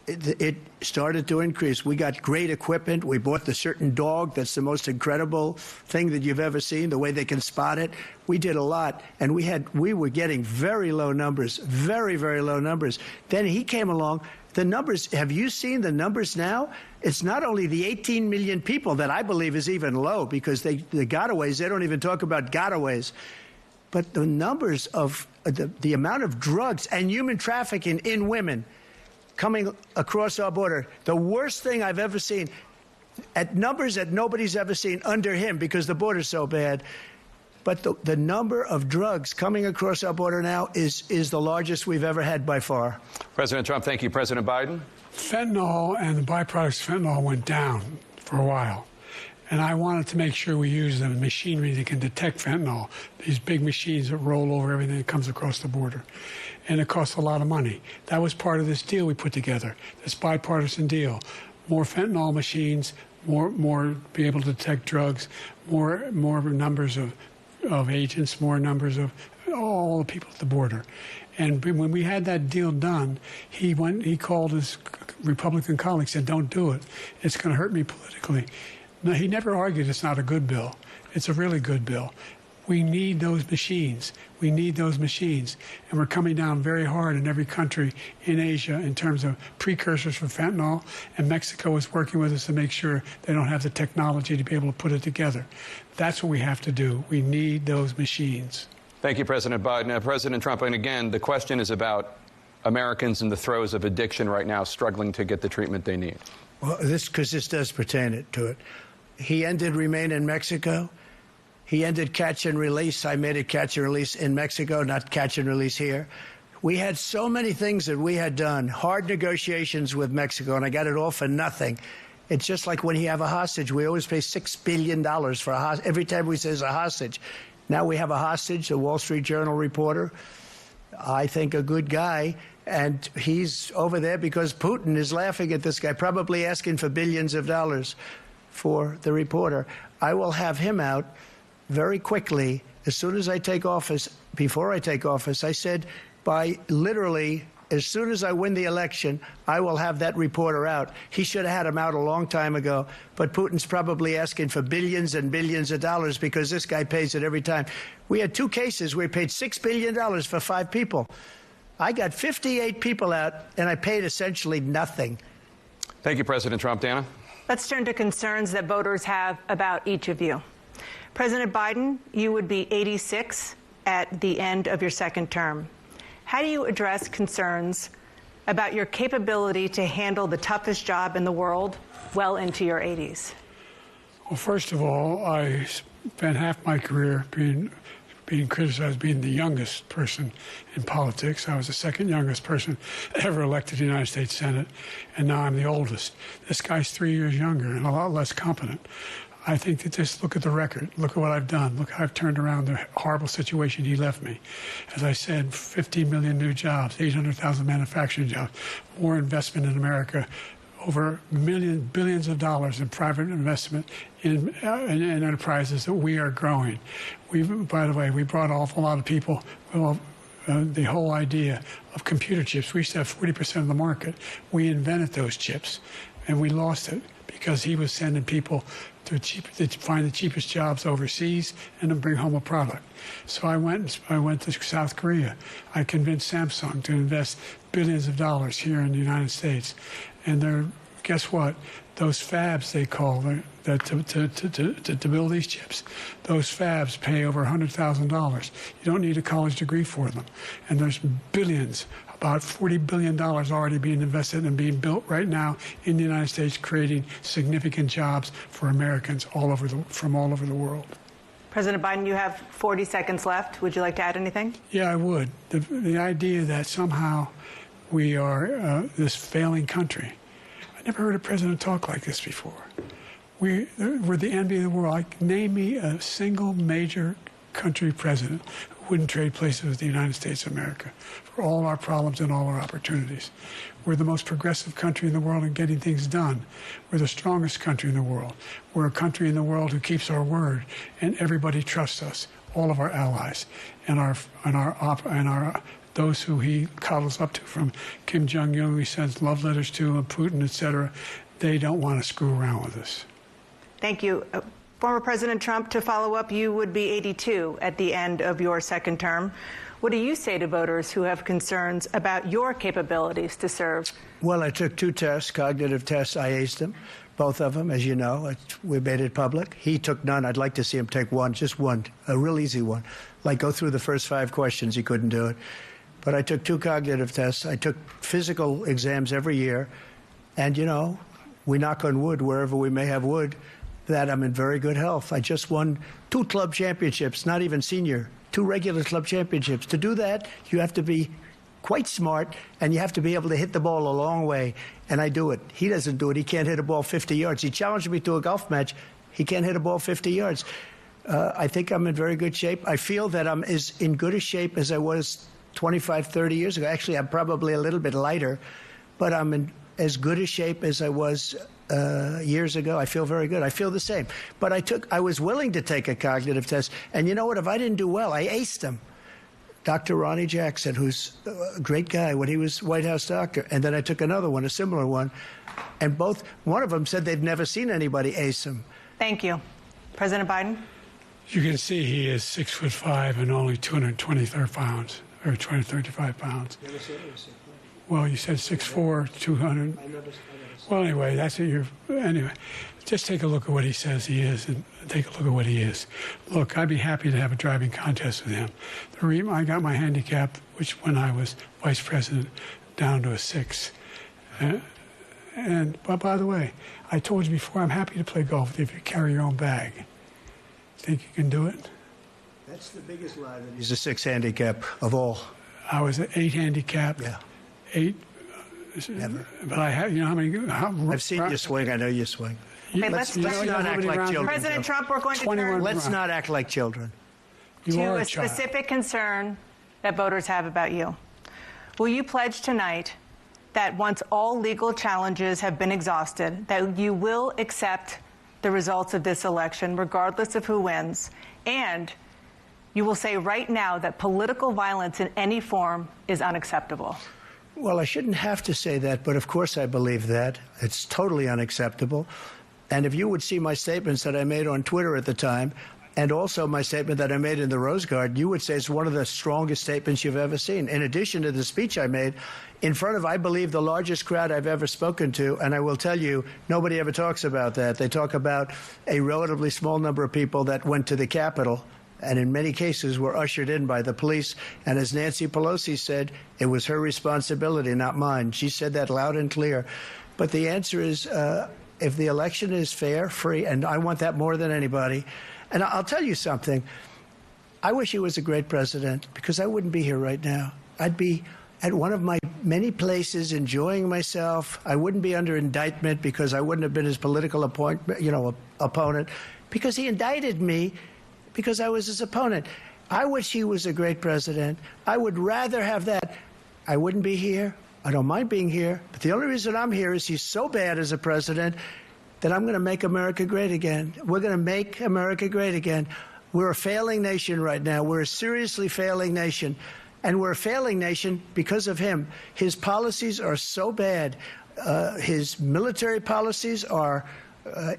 it started to increase. We got great equipment. We bought the certain dog that's the most incredible thing that you've ever seen, the way they can spot it. We did a lot, and we were getting very low numbers, very, very low numbers. Then he came along. The numbers, have you seen the numbers now? It's not only the 18 million people that I believe is even low because the gotaways, they don't even talk about gotaways. But the numbers of the amount of drugs and human trafficking in women coming across our border, the worst thing I've ever seen, at numbers that nobody's ever seen under him because the border's so bad. But the number of drugs coming across our border now is the largest we've ever had by far. President Trump, thank you. President Biden? Fentanyl and the byproducts of fentanyl went down for a while. And I wanted to make sure we use the machinery that can detect fentanyl, these big machines that roll over everything that comes across the border. And it costs a lot of money. That was part of this deal we put together, this bipartisan deal. More fentanyl machines, more be able to detect drugs, more numbers of agents, more numbers of all the people at the border. And when we had that deal done, he called his Republican colleagues and said, don't do it. It's going to hurt me politically. No, he never argued it's not a good bill. It's a really good bill. We need those machines. We need those machines. And we're coming down very hard in every country in Asia in terms of precursors for fentanyl. And Mexico is working with us to make sure they don't have the technology to be able to put it together. That's what we have to do. We need those machines. Thank you, President Biden. President Trump, and again, the question is about Americans in the throes of addiction right now struggling to get the treatment they need. Well, because this does pertain to it. He ended Remain in Mexico. He ended catch and release. I made it catch and release in Mexico, not catch and release here. We had so many things that we had done, hard negotiations with Mexico, and I got it all for nothing. It's just like when you have a hostage. We always pay $6 billion for a hostage. Every time we say it's a hostage. Now we have a hostage, a Wall Street Journal reporter, I think a good guy, and he's over there because Putin is laughing at this guy, probably asking for billions of dollars for the reporter. I will have him out very quickly as soon as I take office. Before I take office, I said by literally as soon as I win the election, I will have that reporter out. He should have had him out a long time ago, but Putin's probably asking for billions and billions of dollars because this guy pays it every time. We had 2 cases where he paid $6 billion for 5 people. I got 58 people out, and I paid essentially nothing. Thank you, President Trump. Dana? Let's turn to concerns that voters have about each of you. President Biden, you would be 86 at the end of your second term. How do you address concerns about your capability to handle the toughest job in the world well into your 80s? Well, first of all, I spent half my career being criticized as being the youngest person in politics. I was the second youngest person ever elected to the United States Senate, and now I'm the oldest. This guy's 3 years younger and a lot less competent. I think that just look at the record. Look at what I've done. Look how I've turned around the horrible situation he left me. As I said, 15 million new jobs, 800,000 manufacturing jobs, more investment in America, over billions of dollars in private investment in enterprises that we are growing. By the way, we brought an awful lot of people. The whole idea of computer chips, we used to have 40% of the market. We invented those chips, and we lost it because he was sending people to find the cheapest jobs overseas and then bring home a product. So I went to South Korea. I convinced Samsung to invest billions of dollars here in the United States. And guess what? Those fabs, they call to build these chips, those fabs pay over $100,000. You don't need a college degree for them. And there's billions, about $40 billion already being invested and being built right now in the United States, creating significant jobs for Americans from all over the world. President Biden, you have 40 seconds left. Would you like to add anything? Yeah, I would. The idea that somehow we are this failing country. I never heard a president talk like this before. We're the envy of the world. Name me a single major country president who wouldn't trade places with the United States of America for all our problems and all our opportunities. We're the most progressive country in the world in getting things done. We're the strongest country in the world. We're a country in the world who keeps our word, and everybody trusts us, all of our allies, and those who he coddles up to, from Kim Jong-un, he sends love letters to, and Putin, etc. They don't want to screw around with us. Thank you. Former President Trump, to follow up, you would be 82 at the end of your second term. What do you say to voters who have concerns about your capabilities to serve? Well, I took 2 tests, cognitive tests. I aced them, both of them, as you know. We made it public. He took none. I'd like to see him take one, just one, a real easy one. Like go through the first 5 questions. He couldn't do it. But I took 2 cognitive tests. I took physical exams every year. And, you know, we knock on wood wherever we may have wood, that I'm in very good health. I just won 2 club championships, not even senior, 2 regular club championships. To do that, you have to be quite smart, and you have to be able to hit the ball a long way, and I do it. He doesn't do it. He can't hit a ball 50 yards. He challenged me to a golf match. He can't hit a ball 50 yards. I think I'm in very good shape. I feel that I'm as in good a shape as I was 25, 30 years ago. Actually, I'm probably a little bit lighter, but I'm in as good a shape as I was years ago. I feel very good. I feel the same. But I was willing to take a cognitive test. And you know what? If I didn't do well, I aced them. Dr. Ronnie Jackson, who's a great guy when he was White House doctor. And then I took another one, a similar one. And one of them said they've never seen anybody ace him. Thank you. President Biden? You can see he is 6'5" and only 223 pounds, or 235 pounds. Never said he was 6'4". Well, you said 6'4", 200. Well, anyway, that's what you're. Anyway, just take a look at what he says he is, and take a look at what he is. Look, I'd be happy to have a driving contest with him. The reason I got my handicap, which when I was vice president, down to a 6. But by the way, I told you before, I'm happy to play golf with you if you carry your own bag. Think you can do it? That's the biggest lie that he's a 6 handicap of all. I was an 8 handicap. Yeah. 8. Never. But I have, you know how many? I've seen you swing. I know you swing. Okay, let's not act like children. President Trump, we're going to turn Let's not act like children. to a specific concern that voters have about you. Will you pledge tonight that once all legal challenges have been exhausted, that you will accept the results of this election, regardless of who wins, and you will say right now that political violence in any form is unacceptable? Well, I shouldn't have to say that, but of course I believe that. It's totally unacceptable. And if you would see my statements that I made on Twitter at the time, and also my statement that I made in the Rose Garden, you would say it's one of the strongest statements you've ever seen. In addition to the speech I made in front of, I believe, the largest crowd I've ever spoken to, and I will tell you, nobody ever talks about that. They talk about a relatively small number of people that went to the Capitol, and in many cases were ushered in by the police. And as Nancy Pelosi said, it was her responsibility, not mine. She said that loud and clear. But the answer is, if the election is fair, free, and I want that more than anybody. And I'll tell you something. I wish he was a great president, because I wouldn't be here right now. I'd be at one of my many places enjoying myself. I wouldn't be under indictment because I wouldn't have been his political opponent, because he indicted me because I was his opponent. I wish he was a great president. I would rather have that. I wouldn't be here. I don't mind being here. But the only reason I'm here is he's so bad as a president that I'm going to make America great again. We're going to make America great again. We're a failing nation right now. We're a seriously failing nation. And we're a failing nation because of him. His policies are so bad. His military policies are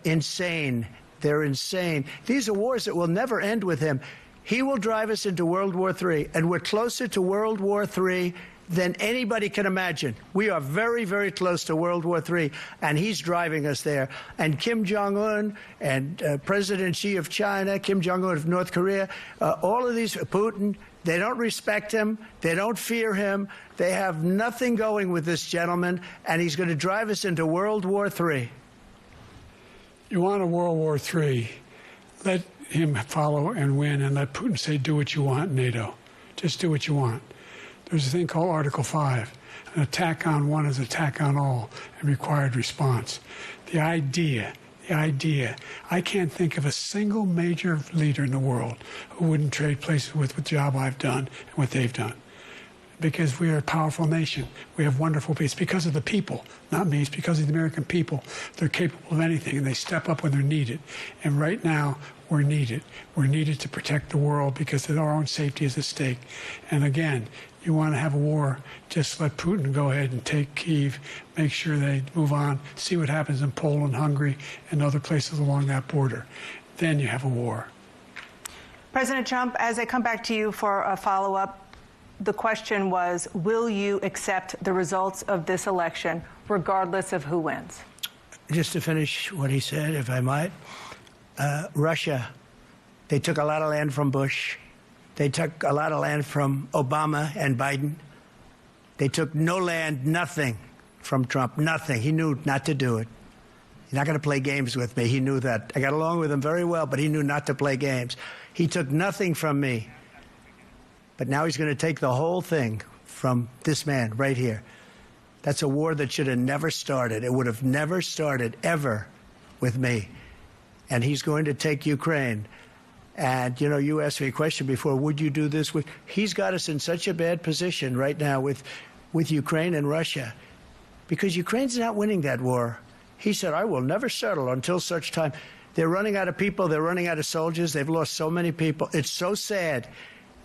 insane. They're insane. These are wars that will never end with him. He will drive us into World War III, and we're closer to World War III than anybody can imagine. We are very, very close to World War III, and he's driving us there. And Kim Jong-un and President Xi of China, Kim Jong-un of North Korea, all of these, Putin, they don't respect him. They don't fear him. They have nothing going with this gentleman, and he's going to drive us into World War III. You want a World War III, let him follow and win, and let Putin say, do what you want, NATO. Just do what you want. There's a thing called Article 5. An attack on one is an attack on all, and required response. The idea, I can't think of a single major leader in the world who wouldn't trade places with the job I've done and what they've done. Because we are a powerful nation. We have wonderful people. It's because of the people, not me. It's because of the American people. They're capable of anything, and they step up when they're needed. And right now, we're needed. We're needed to protect the world because our own safety is at stake. And again, you want to have a war, just let Putin go ahead and take Kyiv, make sure they move on, see what happens in Poland, Hungary, and other places along that border. Then you have a war. President Trump, as I come back to you for a follow-up, the question was, will you accept the results of this election, regardless of who wins? Just to finish what he said, if I might, Russia, they took a lot of land from Bush. They took a lot of land from Obama and Biden. They took no land, nothing from Trump, nothing. He knew not to do it. He's not going to play games with me. He knew that. I got along with him very well, but he knew not to play games. He took nothing from me. But now he's going to take the whole thing from this man right here. That's a war that should have never started. It would have never started, ever, with me. and he's going to take Ukraine. And, you know, you asked me a question before, would you do this? He's got us in such a bad position right now with Ukraine and Russia, because Ukraine's not winning that war. He said, I will never settle until such time. They're running out of people. They're running out of soldiers. They've lost so many people. It's so sad.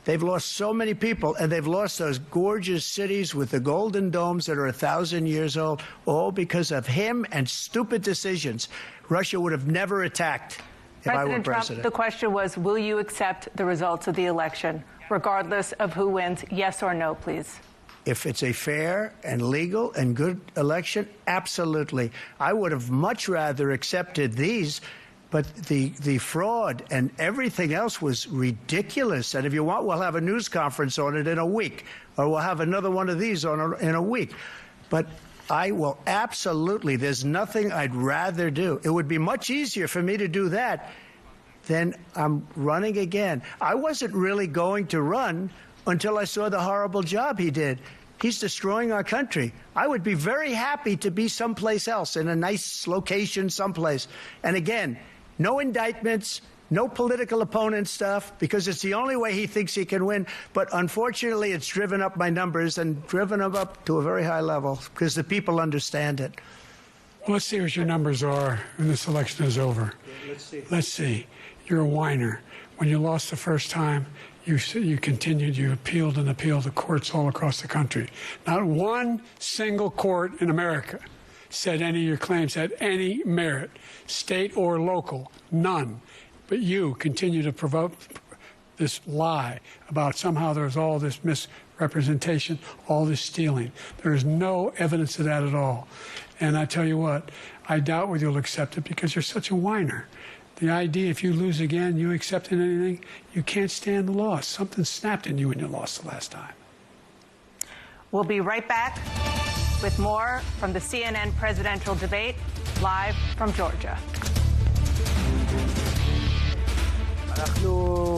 They've lost so many people, and they've lost those gorgeous cities with the golden domes that are 1,000 years old, all because of him and stupid decisions. Russia would have never attacked if I were president. Trump, the question was, will you accept the results of the election, regardless of who wins? Yes or no, please. If it's a fair and legal and good election, absolutely. I would have much rather accepted these, but the fraud and everything else was ridiculous. And if you want, we'll have a news conference on it in a week, or we'll have another one of these in a week. But I will absolutely, there's nothing I'd rather do. It would be much easier for me to do that than I'm running again. I wasn't really going to run until I saw the horrible job he did. He's destroying our country. I would be very happy to be someplace else, in a nice location someplace. And again, no indictments, no political opponent stuff, because it's the only way he thinks he can win. But unfortunately, it's driven up my numbers and driven them up to a very high level, because the people understand it. Well, let's see what your numbers are when this election is over. Let's see. You're a whiner. When you lost the first time, you continued, you appealed and appealed to courts all across the country. Not one single court in America said any of your claims had any merit, state or local, none. But you continue to provoke this lie about somehow there's all this misrepresentation, all this stealing. There is no evidence of that at all. And I tell you what, I doubt whether you'll accept it, because you're such a whiner. The idea, if you lose again, you accepting anything, you can't stand the loss. Something snapped in you when you lost the last time. We'll be right back with more from the CNN presidential debate, live from Georgia.